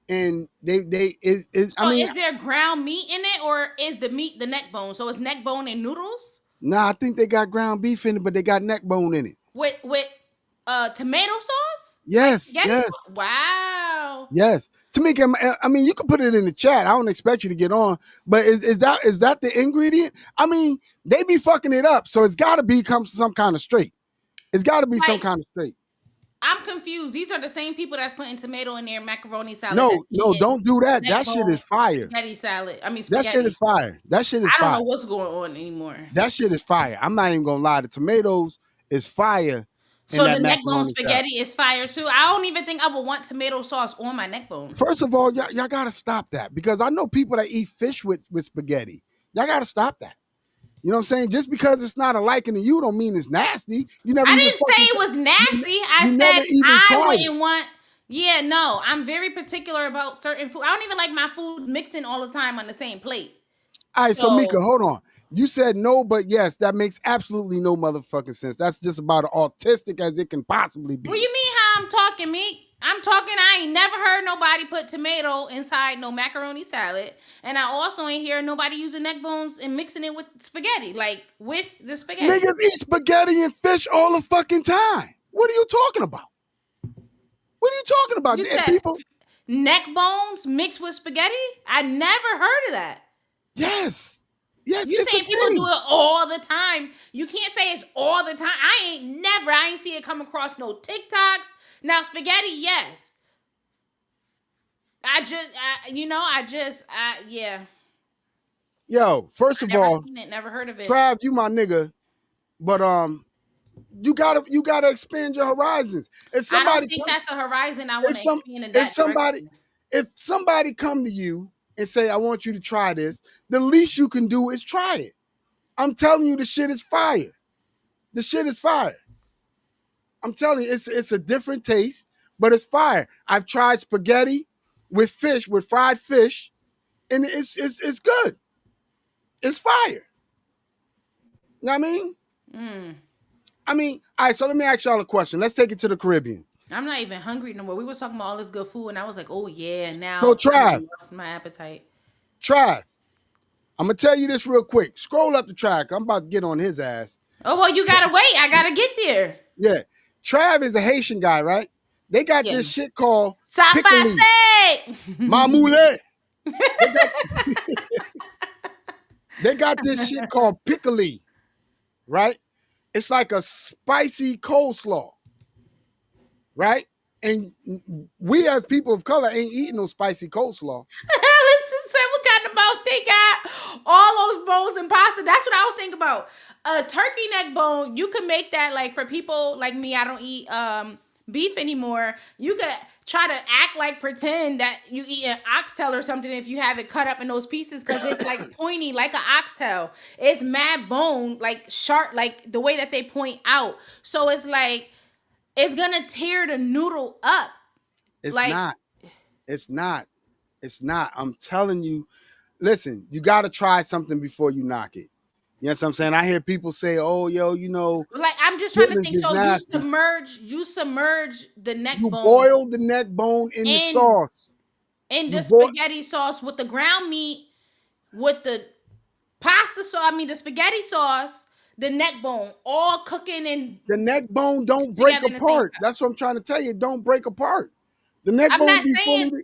and Is there ground meat in it, or is the meat the neck bone? So it's neck bone and noodles. Nah, I think they got ground beef in it, but they got neck bone in it. With tomato sauce? Yes, Like yes. sauce? Wow. Yes. Tamika, I mean, you can put it in the chat. I don't expect you to get on, but is that the ingredient? I mean, they be fucking it up, so it's got to be some kind of straight. It's got to be some kind of straight. I'm confused. These are the same people that's putting tomato in their macaroni salad. No, don't do that. That shit is fire. Spaghetti salad. I mean, spaghetti. That shit is fire. I don't know what's going on anymore. That shit is fire. I'm not even gonna lie. The tomatoes is fire. So the neck bone spaghetti is fire too. I don't even think I would want tomato sauce on my neck bone. First of all, y'all gotta stop that, because I know people that eat fish with spaghetti. Y'all gotta stop that. You know what I'm saying? Just because it's not a liking to you don't mean it's nasty. I didn't say it was nasty. I said I wouldn't want. Yeah, no. I'm very particular about certain food. I don't even like my food mixing all the time on the same plate. All right, so Mika, hold on. You said no, but yes, that makes absolutely no motherfucking sense. That's just about as autistic as it can possibly be. What do you mean how I'm talking, Meek? I'm talking, I ain't never heard nobody put tomato inside no macaroni salad. And I also ain't hear nobody using neck bones and mixing it with spaghetti, like with the spaghetti. Niggas eat spaghetti and fish all the fucking time. What are you talking about? What are you talking about? You said people neck bones mixed with spaghetti? I never heard of that. Yes. You saying people do it all the time. You can't say it's all the time. I ain't see it come across no TikToks. Now spaghetti, yes. Yeah. Yo, first of all, never heard of it. Trav, you my nigga, but you gotta expand your horizons. I don't think that's a horizon I want to expand in that if somebody come to you and say, I want you to try this, the least you can do is try it. I'm telling you, the shit is fire. The shit is fire. I'm telling you, it's a different taste, but it's fire. I've tried spaghetti with fish, with fried fish, and it's good. It's fire. You know what I mean? I mean, all right, so let me ask y'all a question. Let's take it to the Caribbean. I'm not even hungry no more. We were talking about all this good food, and I was like, oh, yeah, now so Trav, my appetite. Trav, I'm going to tell you this real quick. Scroll up the track. I'm about to get on his ass. Oh, well, you got to wait. I got to get there. Yeah. Trav is a Haitian guy, right? They got this shit called Sapase. Mamoule. They got this shit called pickle, right? It's like a spicy coleslaw, right? And we as people of color ain't eating no spicy coleslaw. Listen, say what kind of mouth they got. All those bones and pasta. That's what I was thinking about. A turkey neck bone, you can make that like for people like me. I don't eat beef anymore. You could try to act like pretend that you eat an oxtail or something if you have it cut up in those pieces because it's like pointy like an oxtail. It's mad bone, like sharp, like the way that they point out. So it's like it's gonna tear the noodle up. It's Like not. It's not. It's not. I'm telling you. Listen, you got to try something before you knock it. You know what I'm saying? I hear people say, "Oh, yo, like I'm just trying to chitlins think. is So nasty." you submerge the neck You bone boil the neck bone in the in sauce. in You the boil spaghetti sauce with the ground meat, with the pasta sauce. I mean the spaghetti sauce, the neck bone, all cooking and the neck bone mixed don't break together in the same apart. time. That's what I'm trying to tell you. It don't break apart. The neck I'm bone not be saying fully.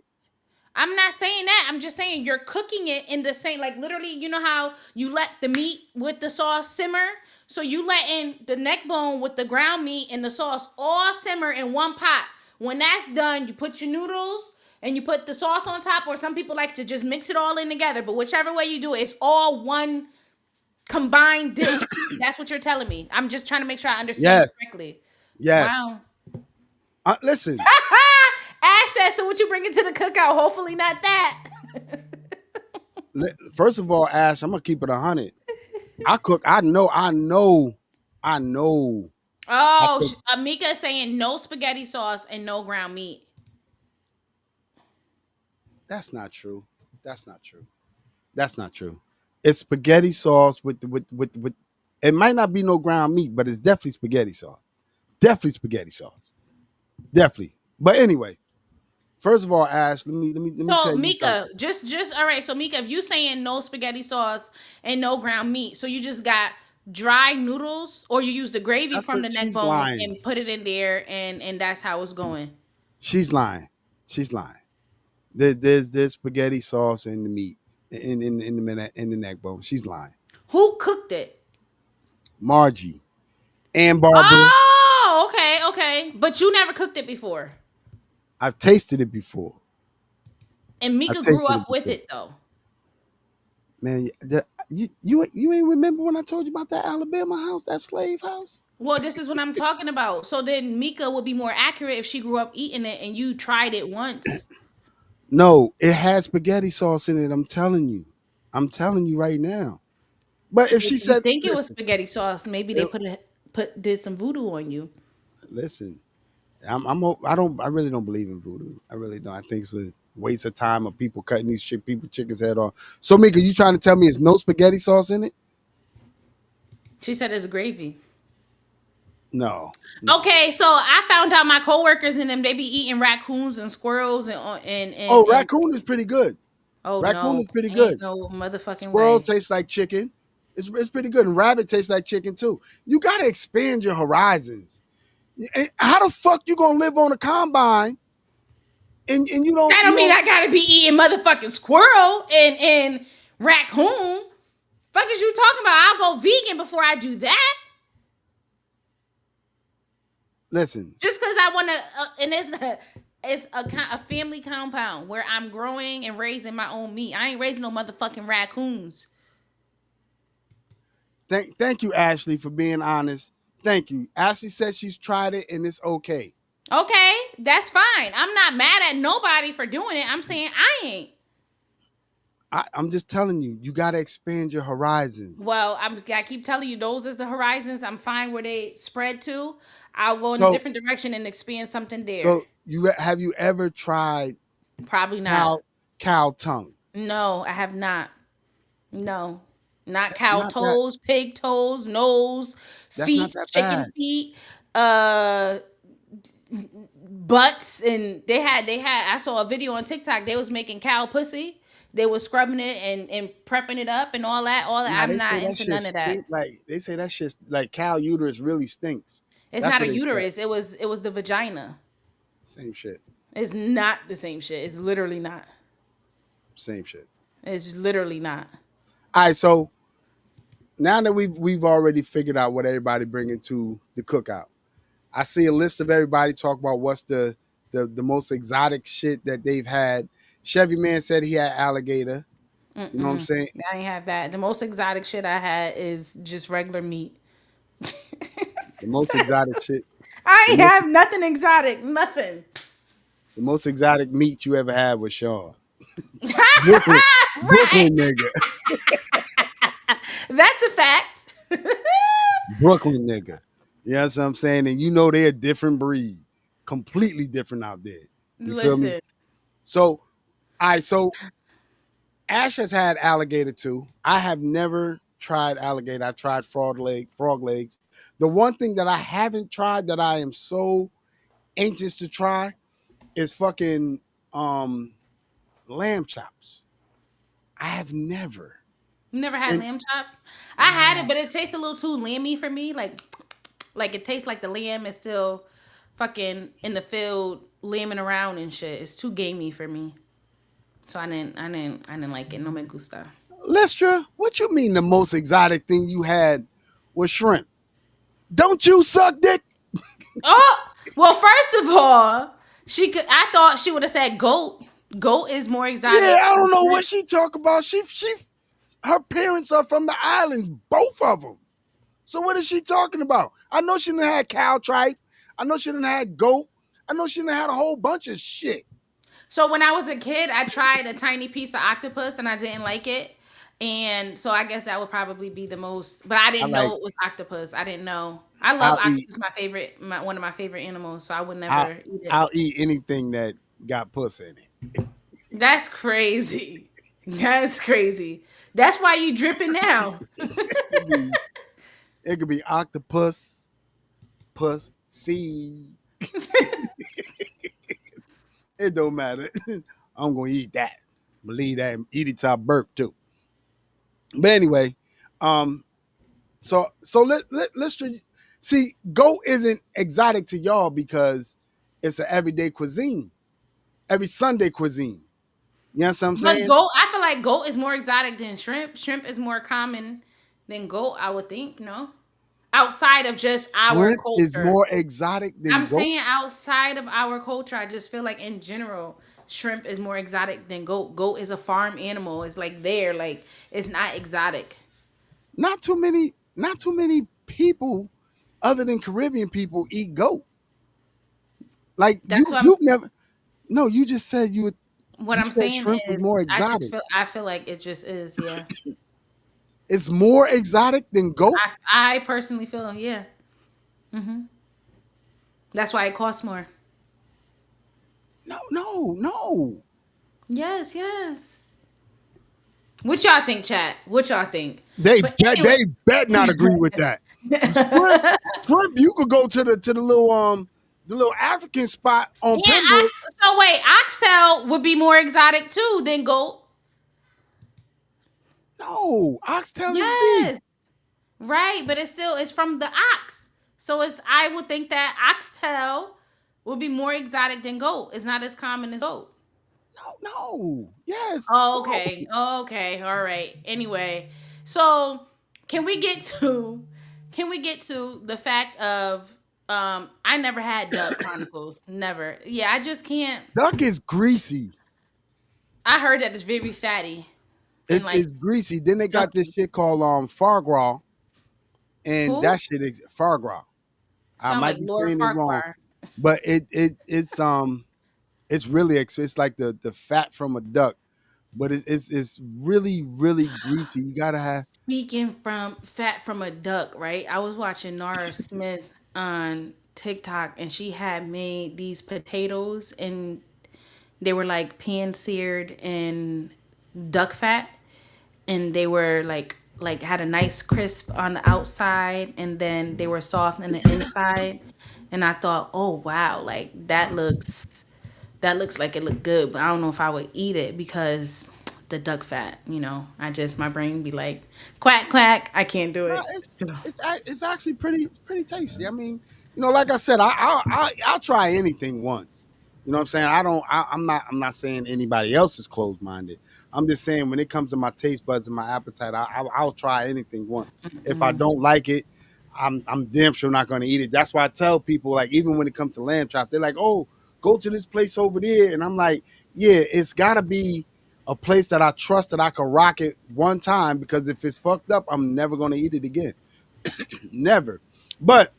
I'm not saying that. I'm just saying you're cooking it in the same, like literally, you know how you let the meat with the sauce simmer? So you let in the neck bone with the ground meat and the sauce all simmer in one pot. When that's done, you put your noodles and you put the sauce on top, or some people like to just mix it all in together. But whichever way you do it, it's all one combined dish. That's what you're telling me. I'm just trying to make sure I understand you Yes, correctly. yes. Wow. Listen, Ash said, so what you bringing to the cookout? Hopefully not that. first of all, Ash, I'm gonna keep it 100. I cook. I know. I Oh, cook. Amika is saying no spaghetti sauce and no ground meat. That's not true. That's not true. That's not true. It's spaghetti sauce with. It might not be no ground meat, but it's definitely spaghetti sauce. Definitely spaghetti sauce. Definitely. But anyway, first of all, Ash, let me So tell you Mika, something. just all right. So Mika, if you saying no spaghetti sauce and no ground meat, so you just got dry noodles, or you use the gravy That's from what the neck she's bone lying. and put it in there, and that's how it's going. She's lying. She's lying. There's spaghetti sauce in the meat in the neck bone. She's lying. Who cooked it? Margie and Barbara. Oh, okay, okay. But you never cooked it before, I've tasted it before. and I've Mika grew tasted up it with before. it though. Man, you ain't remember when I told you about that Alabama house, that slave house? Well, this is what I'm talking about. So then Mika would be more accurate if she grew up eating it and you tried it once. No, it had spaghetti sauce in it. I'm telling you. I'm telling you right now. But if If she you said, think it was listen, spaghetti sauce, maybe they it- did some voodoo on you. listen, I really don't believe in voodoo. I really don't. I think it's a waste of time of people cutting these chickens head off. So Mika, you trying to tell me there's no spaghetti sauce in it? She said it's gravy. No, no. Okay, so I found out my coworkers and them they be eating raccoons and squirrels Oh, and raccoon is pretty good. oh Raccoon no, is pretty ain't good. no motherfucking Squirrel way. tastes like chicken. It's pretty good. And rabbit tastes like chicken too. You gotta expand your horizons. How the fuck you gonna live on a combine and you don't That you don't mean don't I gotta be eating motherfucking squirrel and raccoon. Fuck is you talking about? I'll go vegan before I do that. listen. Just because I want to, and it's a family compound where I'm growing and raising my own meat. I ain't raising no motherfucking raccoons. Thank you, Ashley, for being honest. Thank you. Ashley said she's tried it and it's okay. Okay, that's fine. I'm not mad at nobody for doing it. I'm saying I ain't. I'm just telling you, you gotta expand your horizons. Well, I keep telling you those is the horizons. I'm fine where they spread to. I'll go in a So different direction and expand something there. so you ever tried Probably not. cow tongue? No, I have not. No, not cow Not that toes, pig toes, nose, that's not feet, that chicken bad. feet, uh, butts, and they had. I saw a video on TikTok. They was making cow pussy. They was scrubbing it and prepping it up and all that. All that. Nah, I'm they say not that into shit none of that. stink. Like they say that shit like cow uterus really stinks. It's That's not what a they say. uterus. It was the vagina. Same shit. It's not the same shit. It's literally not. Same shit. It's literally not. All right, so now that we've already figured out what everybody bringing to the cookout, I see a list of everybody talk about what's the the most exotic shit that they've had. Chevy Man said he had alligator. You know what I'm Mm-mm. saying? I ain't have that. The most exotic shit I had is just regular meat. The most exotic shit. I The ain't most, have nothing exotic. Nothing. the most exotic meat you ever had was Sean. Brooklyn, Right. Brooklyn nigga, That's a fact. Brooklyn nigga. You know what I'm saying? And you know they're a different breed, completely different out there. You feel me? Listen. So, all right. So Ash has had alligator too. I have never tried alligator. I tried frog legs. The one thing that I haven't tried that I am so anxious to try is fucking um lamb chops. I have never. You never had And lamb chops? I had it, nah, but it tastes a little too lamby for me. Like it tastes like the lamb is still fucking in the field lambing around and shit. It's too gamey for me. So I didn't like it. No me gusta. Lestra, what you mean the most exotic thing you had was shrimp? Don't you suck dick? Oh, well, first of all, she could I thought she would have said goat. Goat is more Yeah, exotic I than don't know what shrimp. she talk about. She her parents are from the islands, both of them. So what is she talking about? I know she done had cow tripe. I know she done had goat. I know she done had a whole bunch of shit. So when I was a kid, I tried a tiny piece of octopus and I didn't like it. And so I guess that would probably be the most, but I I didn't like. know it was octopus. I didn't know. I love I'll eat. octopus, my favorite, one of my favorite animals. So I would I'll never eat it. I'll eat anything that got puss in it. That's crazy. That's crazy. That's why you dripping now. It could be, it could be octopus, pussy. It don't matter. I'm gonna eat that. Believe that. And eat it till I burp too. But anyway, um, so let's see. Goat isn't exotic to y'all because it's an everyday cuisine, every Sunday cuisine. You know what I'm But saying? goat, I feel like goat is more exotic than shrimp. Shrimp is more common than goat, I would think, no? Outside of just our Shrimp is culture. more exotic than I'm goat. saying outside of our culture, I just feel like in general, shrimp is more exotic than goat. Goat is a farm animal. It's like there, like it's not exotic. Not too many people other than Caribbean people eat goat. Like That's what you've never. No, you just said you would. what You I'm said saying shrimp was is more I exotic. feel like it just is, yeah. It's more exotic than goat. I personally feel, yeah. hmm That's why it costs more. No, no, no. Yes, yes. What y'all think, chat? What y'all think? They But bet anyway. they bet not agree with that. Shrimp, shrimp, you could go to the little African spot on Yeah, Pembroke. so wait, oxtail would be more exotic too than goat. No, oxtail is beef. Yes. Right, but it's from the ox. So it's I would think that oxtail would be more exotic than goat. It's not as common as goat. No, no. Yes. Oh, No. okay. Oh, okay. All right. Anyway, so can we get to the fact of I never had Duck Chronicles. Never. Yeah, I just can't. Duck is greasy. I heard that it's very fatty and like It's greasy. Then they got this junky. shit called foie gras, and Who? that shit is foie gras. I Sound might like be Lord saying it wrong, Farquhar. but it's really it's like the fat from a duck, but it's really really greasy. You gotta have. Speaking from fat from a duck, right? I was watching Nara Smith on TikTok and she had made these potatoes and they were like pan seared in duck fat and they were like had a nice crisp on the outside and then they were soft in the inside and I thought, "Oh wow, like that looks like it looked good, but I don't know if I would eat it because the duck fat, I just my brain be like quack quack. I can't do No, it. So it's actually pretty tasty. I mean, like I said, I'll try anything once. You know what I'm saying? I don't. I'm not saying anybody else is closed minded. I'm just saying when it comes to my taste buds and my appetite, I'll try anything once. If I don't like it, I'm damn sure not going to eat it. That's why I tell people like even when it comes to lamb chop, they're like, oh, go to this place over there. And I'm like, yeah, it's gotta be a place that I trust that I can rock it one time, because if it's fucked up, I'm never gonna eat it again. Never. But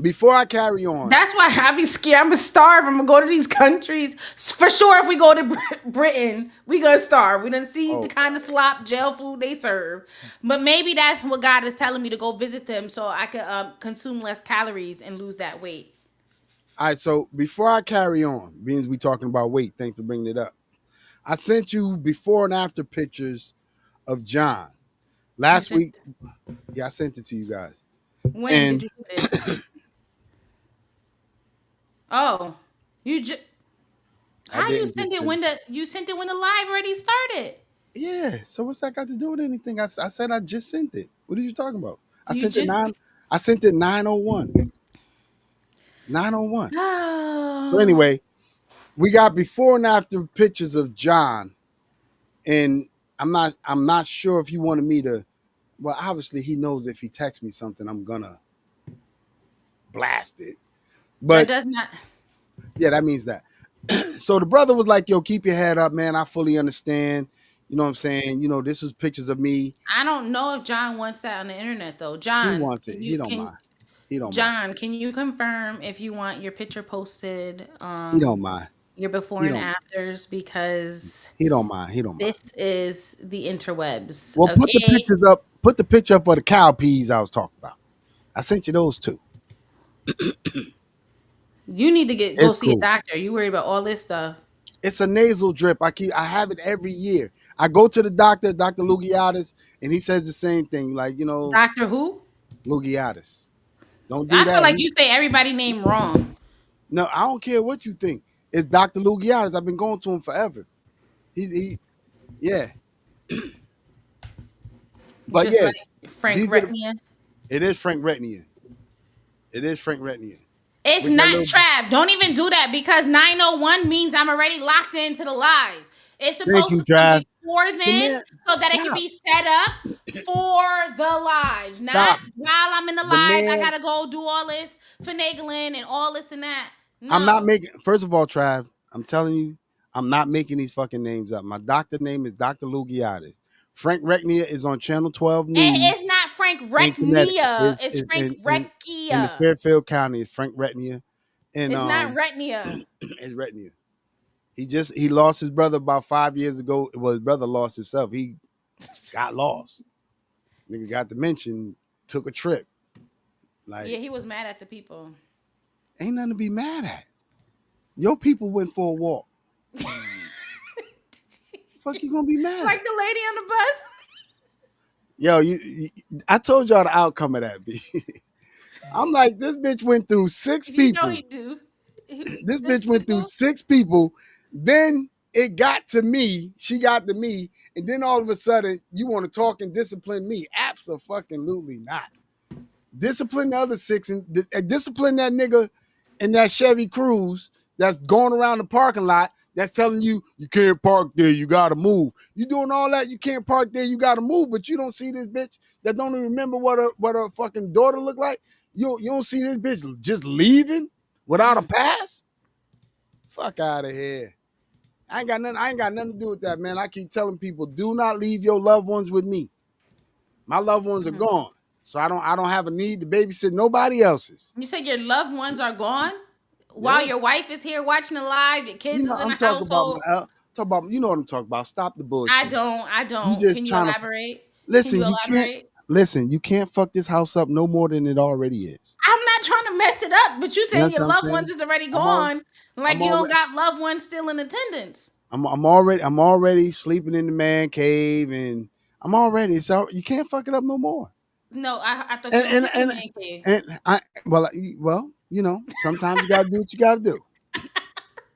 before I carry on, That's why I be scared. I'm gonna starve. I'm gonna go to these countries for sure. If we go to Britain, we gonna starve. We done see the oh, kind of slop jail food they serve, but maybe that's what God is telling me to go visit them so I could consume less calories and lose that weight. all right. So before I carry on, being we talking about weight, thanks for bringing it up. I sent you before and after pictures of John You last sent week. Yeah, I sent it to you guys. when did And you put it? Oh, you just I how you didn't send just it send. when the live already started? Yeah. So what's that got to do with anything? I said I just sent it. What are you talking about? I You sent it just 9. I sent it 9:01. 9:01. So oh. anyway, we got before and after pictures of John, and I'm not sure if he wanted me to. Well, obviously he knows if he texts me something, I'm gonna blast it. That But does not. yeah, that means that. So the brother was like, "Yo, keep your head up, man. I fully understand. You know what I'm saying? This is pictures of me. I don't know if John wants that on the internet though. He John, wants it. He don't mind. He don't mind. John, can you confirm if you want your picture posted, He don't mind. your before He and don't. afters, because He don't mind. He don't mind. this is the interwebs. Well, put the Okay, pictures up. Put the picture up for the cow peas I was talking about. I sent you those two. you need to go It's see a cool. doctor. You worry about all this stuff. It's a nasal drip. I have it every year. I go to the doctor, Dr. Lugiatis, and he says the same thing. Like, Doctor who? Lugiatis. Don't do I feel that. like you say everybody name wrong. No, I don't care what you think. It's Dr. Lugiatis. I've been going to him forever. He yeah. But Just yeah, like Frank these are Retnia. it is Frank Retnier. It is Frank Retnier. It's With that not little Trav. Don't even do that because 901 means I'm already locked into the live. It's thank supposed you, to come Trav. before The then man, so that it can stop. be set up for the live. Not Stop. while I'm in the The live, I man, gotta go do all this finagling and all this and that. I'm not No. making. First of all, Trav, I'm telling you, I'm not making these fucking names up. My doctor name is Dr. Lugiatis. Frank Recknia is on Channel 12 It's News not Frank in Connecticut. Recnia. It's Is Frank in the Recchia. Fairfield County. It's Frank Recknia, and It's not Retnia. it's Recknia. He lost his brother about 5 years ago. Well, his brother lost himself. He got lost. Nigga got dementia. Took a trip. Yeah, Like, he was mad at the people. ain't nothing to be mad at. Your people went for a walk. Fuck you gonna be mad Like at? the lady on the bus. Yo, I told y'all the outcome of that, B. I'm like, this bitch went through six You know people. he do. This Six bitch went through people. 6 people. Then it got to me. She got to me. And then all of a sudden, you want to talk and discipline me. Absolutely not. Discipline the other 6 and discipline that nigga in that Chevy Cruze that's going around the parking lot that's telling you you can't park there, you gotta move. You doing all that, you can't park there, you gotta move, but you don't see this bitch that don't even remember what her fucking daughter looked like. You don't see this bitch just leaving without a pass? Fuck out of here. I ain't got nothing to do with that, man. I keep telling people, do not leave your loved ones with me. My loved ones are Mhm. gone. So I don't have a need to babysit nobody else's. You said your loved ones are gone Yeah. while your wife is here watching the live. Your You kids know, is in I'm the talking about household. you know what I'm talking about. Stop the I bullshit. don't. I You don't. just Can you trying to elaborate? Can listen. you You can't elaborate? listen. You can't fuck this house up no more than it already is. I'm not trying to mess it up, but you You saying your understand what loved I'm ones saying? is already I'm all, gone, like I'm you don't already, got loved ones still in attendance. I'm already sleeping in the man cave, and I'm already. So you can't fuck it up no more. No, I thought you And don't and sleep in and the man cave. and sometimes you gotta do what you gotta do.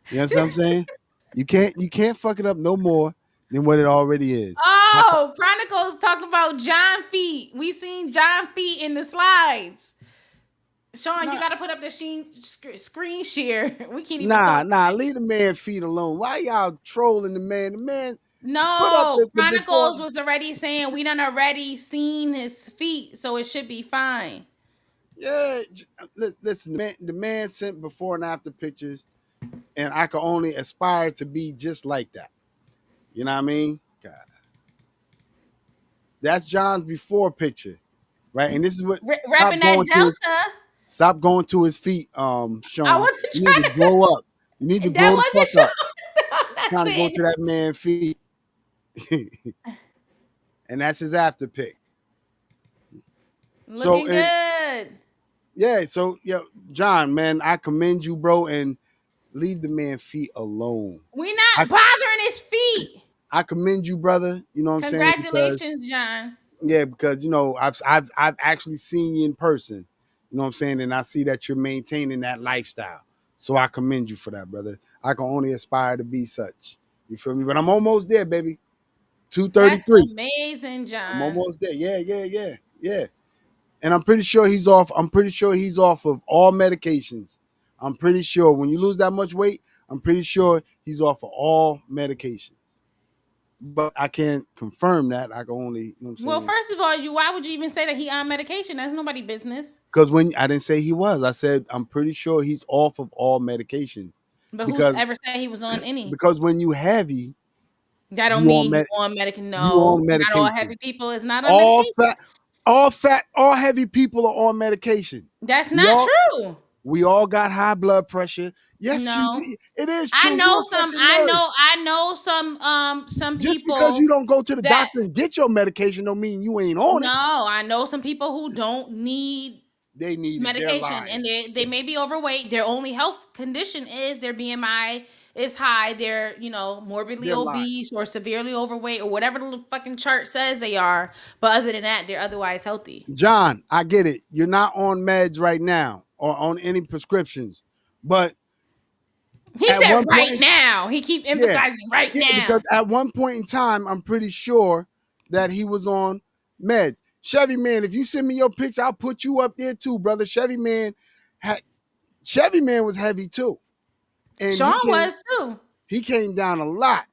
You know what I'm saying? You can't fuck it up no more than what it already is. Oh, Chronicles talk about John feet. We seen John feet in the slides. Sean, you Nah, got to put up the screen share. We can't even nah, talk nah. tonight. Leave the man feet alone. Why y'all trolling the man? The man put up No, the before. Chronicles was already saying we done already seen his feet, so it should be fine. Yeah, listen. The man sent before and after pictures. and I can only aspire to be just like that. You know what I mean? God. That's John's before picture, right? And this is what Repping that Delta. stop going to his feet, I Sean. wasn't You need to trying grow up. You need to to. That grow the wasn't fuck sure. up. I'm not Trying to go saying to that man's feet, and that's his after pick. So looking and good. yeah, so yeah, John, man, I commend you, bro, and leave the man's feet alone. We I not bothering his feet. I commend you, brother. You know what I'm saying? Because Congratulations, John. yeah, because I've actually seen you in person. You know what I'm saying? And I see that you're maintaining that lifestyle. So I commend you for that, brother. I can only aspire to be such. You feel me? But I'm almost there, baby. That's 233. amazing, I'm John. almost there. Yeah. And I'm pretty sure he's off. I'm pretty sure he's off of all medications. I'm pretty sure when you lose that much weight, I'm pretty sure he's off of all medications. But I can't confirm that. I can only, you know what I'm Well, saying? first of all, why would you even say that he on medication? That's nobody business. Because when I didn't say he was, I said I'm pretty sure he's off of all medications. But who's Because ever said he was on any? when you heavy, That don't you on mean you on medication. you No, on not all medication. heavy people is not on All medication. all heavy people are on medication. That's We not all true. we all got high blood pressure. Yes, you No. do. It is I true. You know a some fucking I nerd. know I know some Just because people you don't go to the that doctor and get your medication don't mean you ain't on it. no, I know some people who don't need They need it. They're medication lying. and they may be overweight. Their only health condition is their BMI is high. They're, morbidly They're lying. obese or severely overweight or whatever the fucking chart says they are. But other than that, they're otherwise healthy. John, I get it. You're not on meds right now or on any prescriptions. But He at said one right point, now. He keep yeah, emphasizing right yeah, now. because at one point in time, I'm pretty sure that he was on meds. Chevy Man, if you send me your pics, I'll put you up there too, brother. Chevy Man was heavy too. And Sean was too. he came down a lot.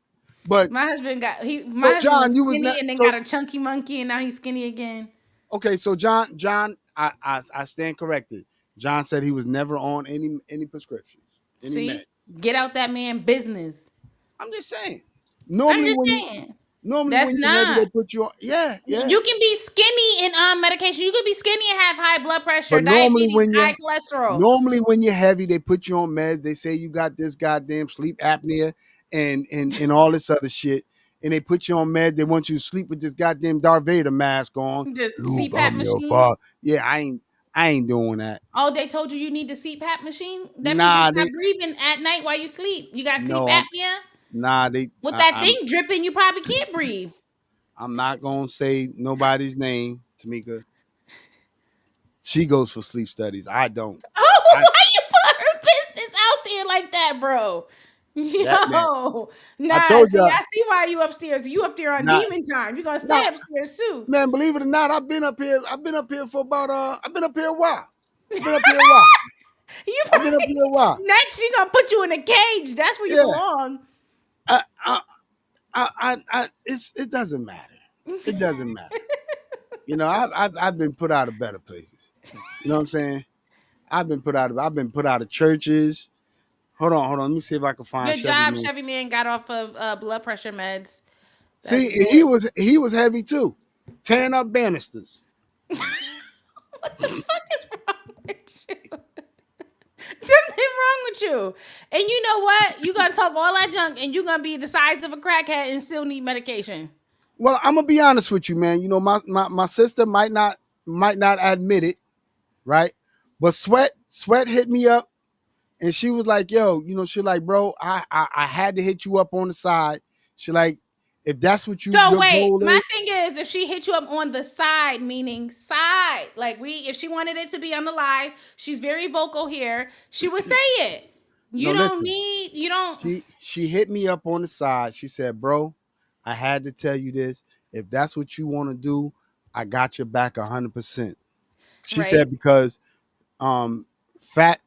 But My husband my so husband John, was you was skinny not and then so got a chunky monkey and now he's skinny again. okay, so John, I stand corrected. John said he was never on any prescriptions, any See? meds. Get out that man business. I'm just saying. I'm Normally just when you saying. normally That's when you're heavy, not. they put you on. Yeah. You can be skinny and on medication. You could be skinny and have high blood pressure, But diabetes, high cholesterol. normally when you're heavy, they put you on meds. They say you got this goddamn sleep apnea and all this other shit. And they put you on meds. They want you to sleep with this goddamn Darth Vader mask on. The Luke, CPAP I'm your machine. father. Yeah, I ain't doing that. Oh, they told you need the CPAP machine. That means you're Nah, not breathing at night while you sleep. You got sleep no, apnea. nah, they. With that thing dripping, you probably can't breathe. I'm not gonna say nobody's name, Tamika. She goes for sleep studies. I don't. Oh, I why you put her business out there like that, bro? that man. Yo, I nah. told See, you. I see why you upstairs. You up there on Nah, demon time. You gonna stay nah, upstairs too. man. Believe it or not, I've been up here. I've been up here for about. I've been up here a while. I've been up here a while. You I've been up probably here a while. next she gonna put you in a cage. That's where you Yeah. belong. I, I, it doesn't matter. It doesn't matter. I've been put out of better places. You know what I'm saying? I've been put out of churches. Hold on. Let me see if I can find Good Chevy job, Man. Chevy Man got off of blood pressure meds. That's See, good. he was heavy too, tearing up banisters. What the fuck is wrong with you? Something wrong with you. And you know what? You gonna talk all that junk and you gonna be the size of a crackhead and still need medication. Well, I'm gonna be honest with you, man. You know, my sister might not admit it, right? But sweat hit me up, and she was like, "Yo, she like, bro, I had to hit you up on the side." She like, if that's what So your wait, goal my is, thing is if she hit you up on the side, meaning side, like if she wanted it to be on the live, she's very vocal here. She would say it. no, listen. You don't. She hit me up on the side. She said, "Bro, I had to tell you this. If that's what you want to do, I got your back 100%." She Right. said because fat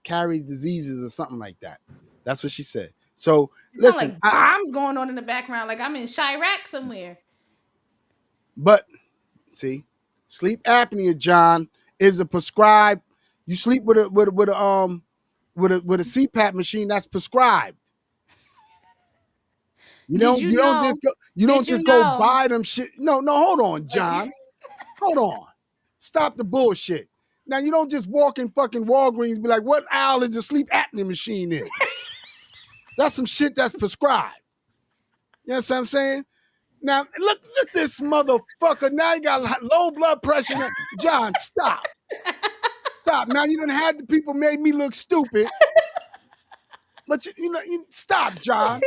carries diseases or something like that. That's what she said. So It sounds listen, like bombs going on in the background, like I'm in Chirac somewhere. but see, sleep apnea, John, is a prescribed. You sleep with a with a CPAP machine that's prescribed. Did you know? You don't Did you just go know? buy them shit. No, hold on, John. Hold on. Stop the bullshit. Now you don't just walk in fucking Walgreens and be like, what aisle is the sleep apnea machine in? That's some shit that's prescribed. You know what I'm saying? Now look this motherfucker. Now you got low blood pressure. Now. John, stop. Stop. Now you done had the people made me look stupid. But stop, John.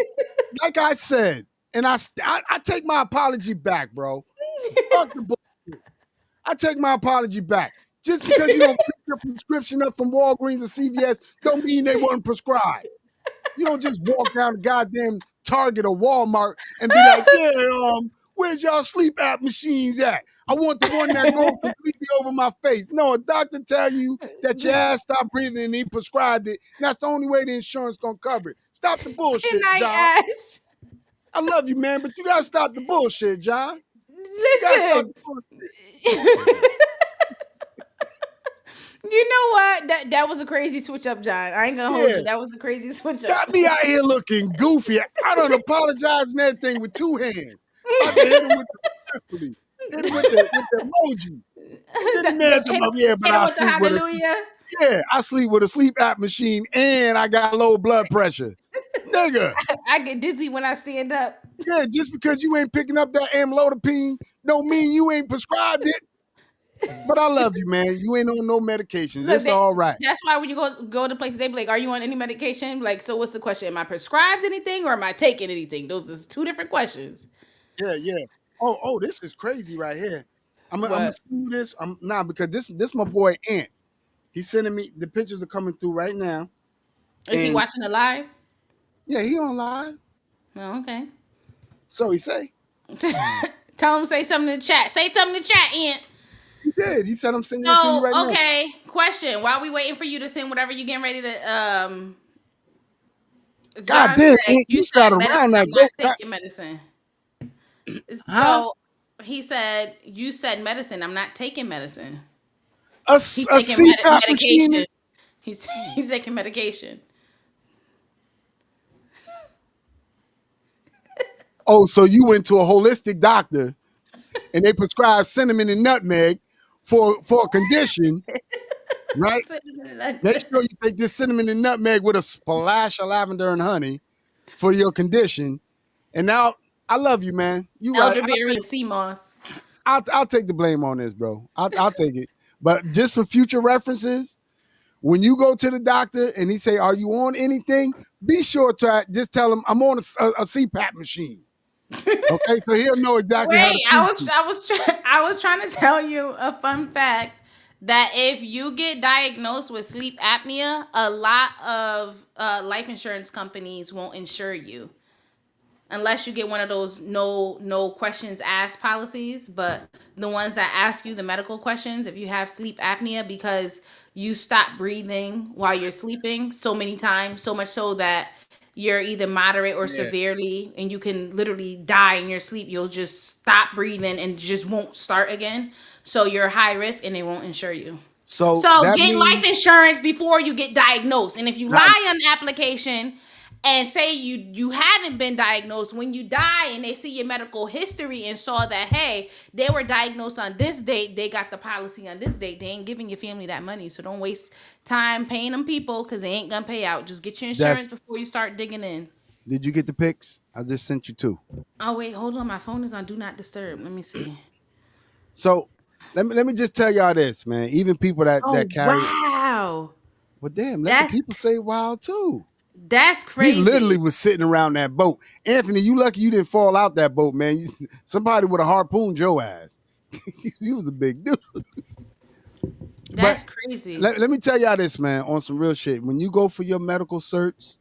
Like I said, and I take my apology back, bro. Fuck the bullshit. I take my apology back. Just because you don't pick your prescription up from Walgreens or CVS don't mean they weren't prescribed. You don't just walk down the goddamn Target or Walmart and be like, yeah, where's y'all sleep app machines at? I want the one that goes completely over my face. No, a doctor tell you that your ass stop breathing and he prescribed it. And that's the only way the insurance gonna cover it. Stop the bullshit, John. Ash. I love you, man, but you gotta stop the bullshit, John. Listen. You know what? That was a crazy switch up, John. I ain't gonna hold you. That was a crazy switch up. Got me out here looking goofy. I don't apologize and everything with two hands. I can hit him with the emoji. I sleep with a sleep app machine and I got low blood pressure. Nigga. I get dizzy when I stand up. Yeah, just because you ain't picking up that amlodipine don't mean you ain't prescribed it. But I love you, man. You ain't on no medications. Look, it's all right. That's why when you go to places, they be like, "Are you on any medication?" Like, so what's the question? Am I prescribed anything or am I taking anything? Those are two different questions. Yeah. Oh, this is crazy right here. I'm gonna do this. Because this my boy Ant. He's sending me the pictures are coming through right now. Is he watching it live? Yeah, he on live. Oh, okay. So he say. Tell him to say something in the chat. Say something in the chat, Ant. He did. He said I'm sending it to you right now. Okay. Question. While we waiting for you to send whatever you getting ready to God damn, you got around that. I'm not taking medicine. So he said, you said medicine. I'm not taking medicine. He's taking medication. He's taking medication. Oh, so you went to a holistic doctor and they prescribed cinnamon and nutmeg for a condition, right? Make sure you take this cinnamon and nutmeg with a splash of lavender and honey for your condition. And now I love you, man. You elderberry and sea moss. I'll take the blame on this, bro. I'll take it. But just for future references, when you go to the doctor and he say, "Are you on anything?" Be sure to just tell him I'm on a CPAP machine. Okay, so he'll know exactly. Wait, I was trying to tell you a fun fact that if you get diagnosed with sleep apnea, a lot of life insurance companies won't insure you unless you get one of those no questions asked policies. But the ones that ask you the medical questions, if you have sleep apnea because you stop breathing while you're sleeping so many times, so much so that you're either moderate or severely, and you can literally die in your sleep. You'll just stop breathing and just won't start again. So you're high risk and they won't insure you. So get life insurance before you get diagnosed. And if you lie on the application and say you haven't been diagnosed, when you die and they see your medical history and saw that, hey, they were diagnosed on this date, they got the policy on this date, they ain't giving your family that money. So don't waste time paying them people because they ain't gonna pay out. Just get your insurance before you start digging in. Did you get the pics? I just sent you two. Oh wait, hold on. My phone is on do not disturb. Let me see. So let me just tell y'all this, man. Even people that carry. Wow. Well, damn, let the people say wow too. That's crazy. He literally was sitting around that boat. Anthony, you lucky you didn't fall out that boat, man. Somebody would have harpooned your ass. He was a big dude. That's crazy. Let me tell y'all this, man, on some real shit. When you go for your medical certs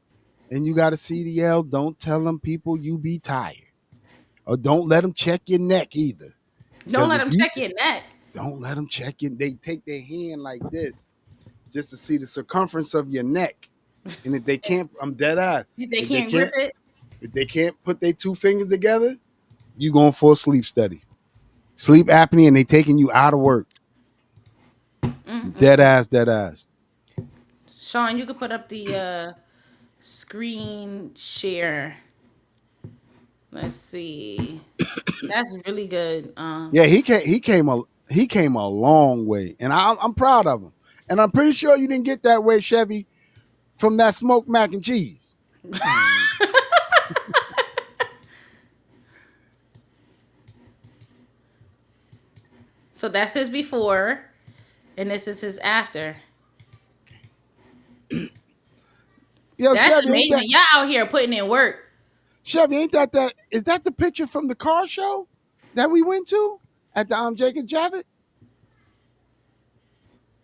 and you got a CDL, don't tell them people you be tired. Or don't let them check your neck either. Don't let them check your neck. Don't let them check your. They take their hand like this just to see the circumference of your neck. And if they can't, I'm dead eyed. If they can't grip it. If they can't put their two fingers together, you going for a sleep study. Sleep apnea, and they taking you out of work. Mm-hmm. Dead ass. Sean, you could put up the screen share. Let's see. That's really good. Yeah, he came a long way, and I'm proud of him. And I'm pretty sure you didn't get that way, Chevy, from that smoked mac and cheese. So that's his before, and this is his after. Yo, That's Chevy, ain't that amazing. Y'all out here putting in work. Chevy? Ain't that is that the picture from the car show that we went to at the Jacob Javits?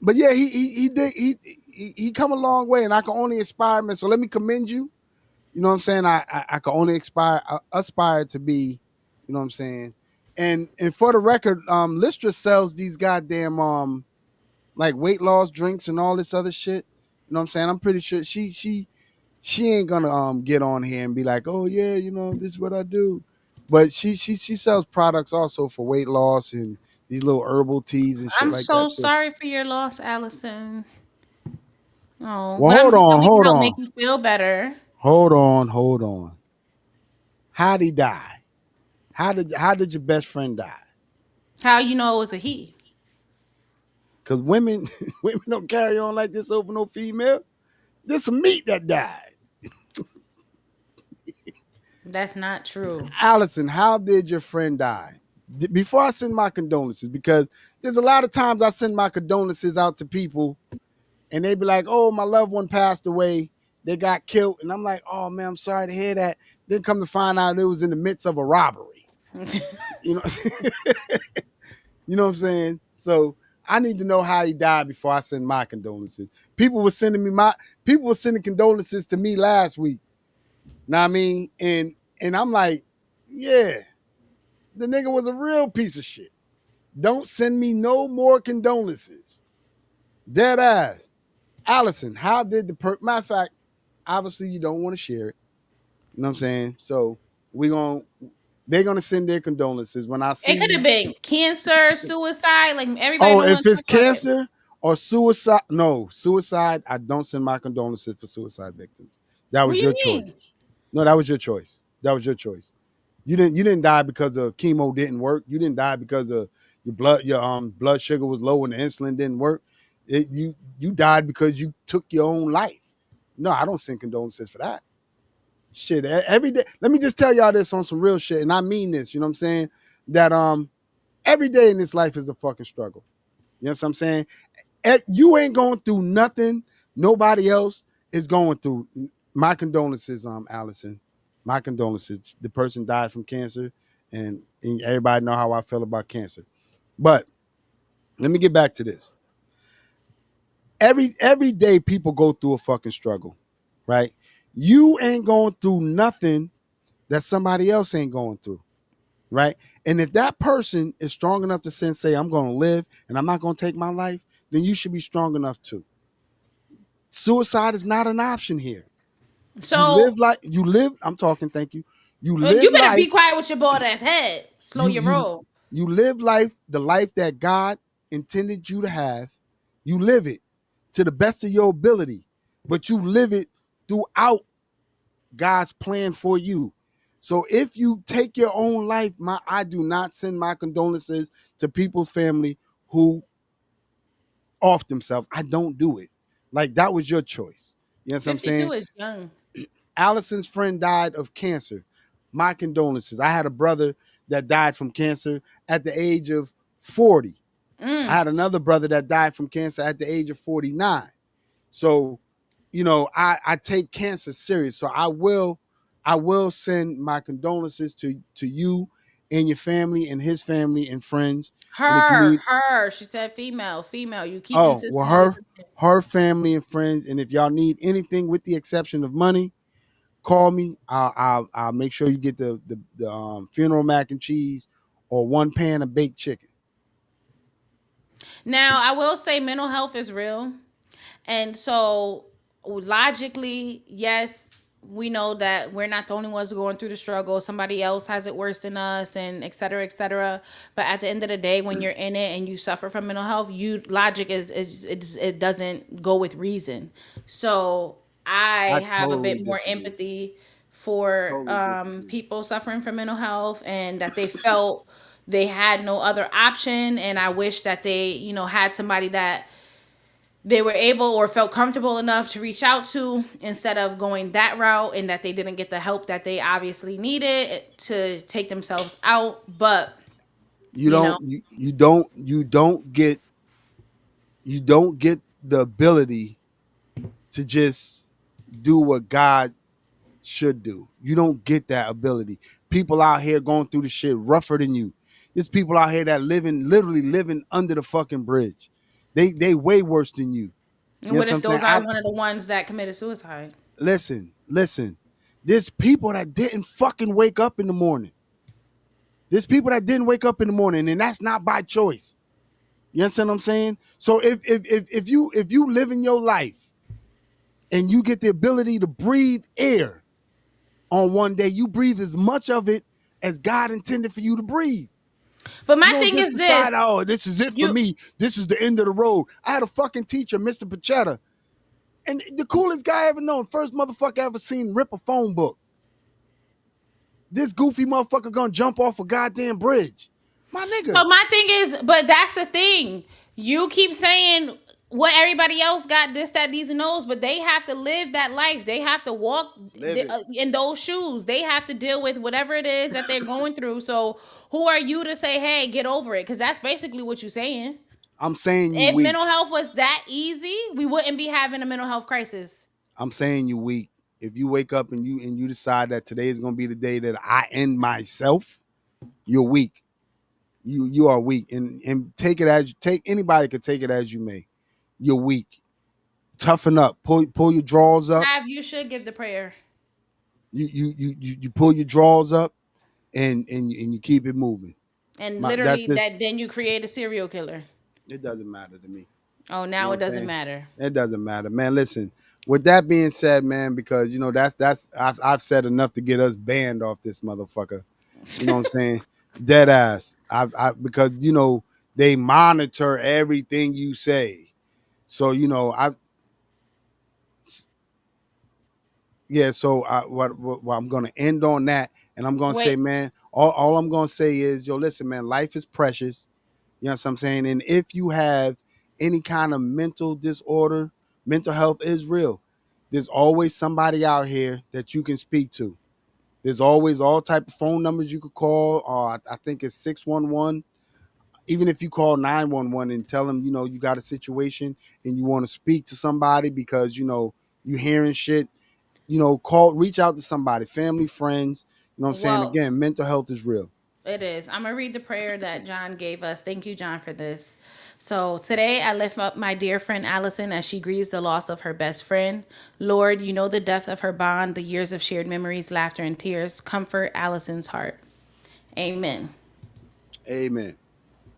But yeah, he did he come a long way, and I can only aspire, man. So let me commend you. You know what I'm saying? I can only aspire to be, you know what I'm saying. And for the record, Listra sells these goddamn like weight loss drinks and all this other shit. You know what I'm saying? I'm pretty sure she ain't gonna get on here and be like, oh yeah, you know, this is what I do. But she sells products also for weight loss and these little herbal teas and shit I'm like so that too. sorry for your loss, Allison. Oh, Well, but I'm hold hoping on, we can hold help on, make you feel better. hold on. How'd he die? How did your best friend die? How you know it was a he? Because women women don't carry on like this over no female. There's some meat that died. That's not true. Allison, how did your friend die? Before I send my condolences, because there's a lot of times I send my condolences out to people and they be like, oh, my loved one passed away. They got killed. And I'm like, oh man, I'm sorry to hear that. Then come to find out it was in the midst of a robbery. You know, you know what I'm saying? So I need to know how he died before I send my condolences. People were sending condolences to me last week. Know what I mean? And I'm like, yeah, the nigga was a real piece of shit. Don't send me no more condolences. Dead ass. Allison, how did matter of fact, obviously you don't want to share it. You know what I'm saying? So we going they're gonna send their condolences when I It could see. have been cancer, suicide. Like everybody Oh, don't want if to it's talk about it. cancer or suicide, no, suicide, I don't send my condolences for suicide victims. That What was do you your mean? choice. No, that was your choice. That was your choice. You didn't die because of chemo didn't work. You didn't die because of your blood sugar was low and the insulin didn't work. You died because you took your own life. No, I don't send condolences for that. Shit, every day. Let me just tell y'all this on some real shit, and I mean this. You know what I'm saying? That every day in this life is a fucking struggle. You know what I'm saying? You ain't going through nothing nobody else is going through. My condolences, Allison. My condolences. The person died from cancer, and everybody know how I feel about cancer. But let me get back to this. Every day people go through a fucking struggle, right? You ain't going through nothing that somebody else ain't going through, right? And if that person is strong enough to say, I'm going to live and I'm not going to take my life, then you should be strong enough too. Suicide is not an option here. You So live like you live. I'm talking. Thank you. You you live better be life. quiet with your bald ass head. Slow You your you roll. you live life. The life that God intended you to have. You live it to the best of your ability, but you live it throughout God's plan for you. So if you take your own life, I do not send my condolences to people's family who off themselves. I don't do it. Like that was your choice. You know what I'm 52 saying? is young. Allison's friend died of cancer. My condolences. I had a brother that died from cancer at the age of 40. I Mm. had another brother that died from cancer at the age of 49. So, I take cancer serious. So I will send my condolences to you and your family and his family and friends. And if you Her, need her. She said female, female. You keep oh well insisting on this. her family and friends, and if y'all need anything with the exception of money, call me. I'll make sure you get the funeral mac and cheese or one pan of baked chicken. Now, I will say mental health is real. And so logically, yes, we know that we're not the only ones going through the struggle. Somebody else has it worse than us, and et cetera, et cetera. But at the end of the day, when you're in it and you suffer from mental health, you logic it doesn't go with reason. So I I have a totally bit more disagree. empathy for Totally disagree. people suffering from mental health, and that they felt they had no other option. And I wish that they, had somebody that they were able or felt comfortable enough to reach out to, instead of going that route, and that they didn't get the help that they obviously needed to take themselves out. But You you know don't you don't get the ability to just do what God should do. You don't get that ability. People out here going through the shit rougher than you. There's people out here that literally living under the fucking bridge. They way worse than you. You and know what what if I'm saying? those are one of the ones that committed suicide? Listen. There's people that didn't fucking wake up in the morning. There's people that didn't wake up in the morning, and that's not by choice. You understand what I'm saying? So if you live in your life and you get the ability to breathe air on one day, you breathe as much of it as God intended for you to breathe. But You my don't thing just is decide, this: oh, this is it for you me. This is the end of the road. I had a fucking teacher, Mr. Pachetta, and the coolest guy I ever known, first motherfucker I ever seen rip a phone book. This goofy motherfucker gonna jump off a goddamn bridge. My So nigga, my thing is, but that's the thing. You keep saying what everybody else got, this, that, these, and those, but they have to live that life. They have to walk live it. in those shoes. They have to deal with whatever it is that they're going through. So who are you to say, hey, get over it? Because that's basically what you're saying. I'm saying you If weak. mental health was that easy, we wouldn't be having a mental health crisis. I'm saying you weak. If you wake up and you decide that today is gonna be the day that I end myself, you're weak. You are weak. And take it as take anybody could take it as you may. You're weak. Toughen up. Pull your drawers up. Have you should give the prayer. You pull your drawers up and you keep it moving. And That's literally this. that then you create a serial killer. It doesn't matter to me. Oh, You know now what it I'm doesn't saying? matter. It doesn't matter, man. Listen. With that being said, man, because that's I've said enough to get us banned off this motherfucker. You know what I'm saying? Dead ass. I because they monitor everything you say. So I yeah. So what I'm gonna end on that, and I'm gonna say, Wait, man, all I'm gonna say is, yo, listen, man, life is precious. You know what I'm saying? And if you have any kind of mental disorder, mental health is real. There's always somebody out here that you can speak to. There's always all type of phone numbers you could call. I think it's 611. Even if you call 911 and tell them, you got a situation and you want to speak to somebody because you hearing shit, reach out to somebody, family, friends. You know what I'm saying? well, Again, mental health is real. it is. I'm gonna read the prayer that John gave us. Thank you, John, for this. So today I lift up my dear friend Allison as she grieves the loss of her best friend. Lord, you know the depth of her bond, the years of shared memories, laughter, and tears. Comfort Allison's heart. Amen. Amen.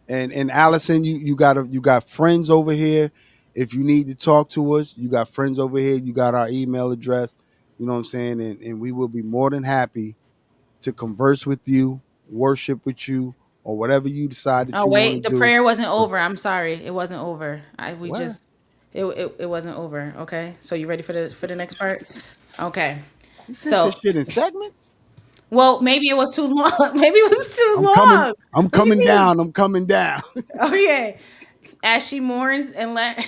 And Allison, you got friends over here. If you need to talk to us, you got friends over here. You got our email address. You know what I'm saying? And we will be more than happy to converse with you, worship with you, or whatever you decide that Oh you want to wait, the do. prayer wasn't over. I'm sorry, it wasn't over. We What? just it wasn't over. Okay, so you ready for the next part? Okay, You fix so your shit in segments? well maybe it was too long. Maybe it was too I'm coming. long. I'm Look at coming me. down. I'm coming down. Oh yeah. As she mourns and let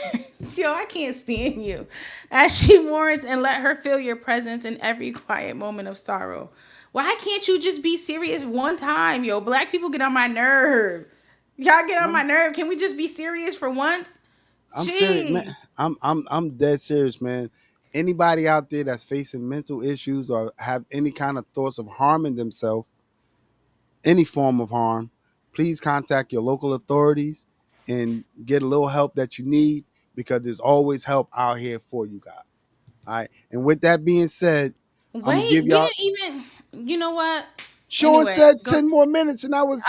yo, I can't stand you. As she mourns and let her feel your presence in every quiet moment of sorrow. Why can't you just be serious one time, yo? Black people get on my nerve. Y'all get on my I'm, nerve. Can we just be serious for once? I'm serious, man. Jeez. I'm dead serious, man. Anybody out there that's facing mental issues or have any kind of thoughts of harming themselves, any form of harm, please contact your local authorities and get a little help that you need because there's always help out here for you guys. All right. And with that being said, I'm gonna Wait, give we y'all. didn't even. You know what? Sean Anyway, said go. 10 more minutes, and that was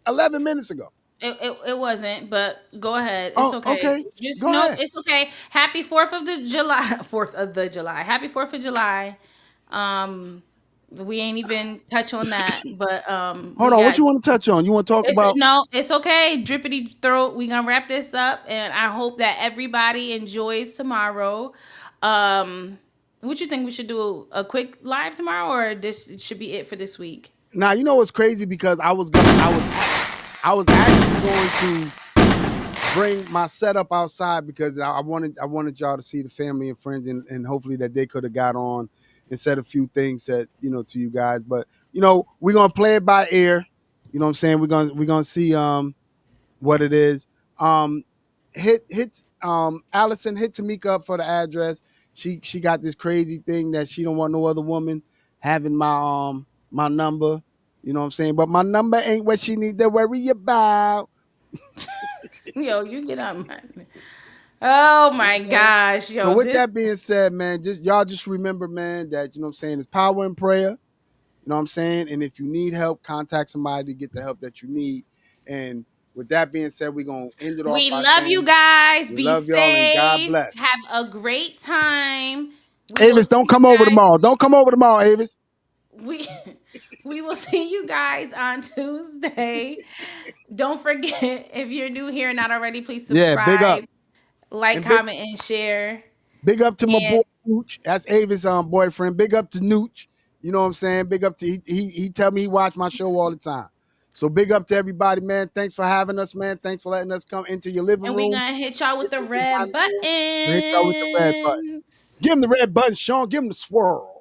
11 minutes ago. It wasn't, but go ahead. It's Oh, okay. okay. Just Go nope. ahead. It's okay. Happy 4th of the July. 4th of the July. Happy 4th of July. Um, we ain't even touch on that, but Hold we on, what got you want to touch on? You want to talk it's about? no, it's okay. Drippity throat. We gonna wrap this up, and I hope that everybody enjoys tomorrow. What you think we should do a quick live tomorrow, or this should be it for this week? Now you know what's crazy because I was actually going to bring my setup outside because I wanted y'all to see the family and friends and hopefully that they could have got on and said a few things that to you guys. But we're gonna play it by ear. You know what I'm saying? We're gonna see what it is. Hit Allison, hit Tamika up for the address. She got this crazy thing that she don't want no other woman having my number. You know what I'm saying? But my number ain't what she need to worry about. Yo, you get on my. Oh You know what my I'm saying? gosh, So yo, with this that being said, man, just remember, man, that you know what I'm saying, there's power in prayer. You know what I'm saying? And if you need help, contact somebody to get the help that you need. And with that being said, we're gonna end it off we by love you saying guys. we Be love y'all and God safe. bless. Have a great time. We will Avis, see don't you come over guys. tomorrow. Don't come over tomorrow, Avis. We we will see you guys on Tuesday. Don't forget, if you're new here and not already, please Yeah, big up. subscribe, like, And big comment, and share. big up to my boy And Nooch. That's Avis' boyfriend. Big up to Nooch. You know what I'm saying? Big up to he tell me he watch my show all the time. So big up to everybody, man. Thanks for having us, man. Thanks for letting us come into your living and we room, gonna hit y'all with into the your red dining room. We hit y'all with the red button. buttons. Give him the red button, Sean. Give him the swirl.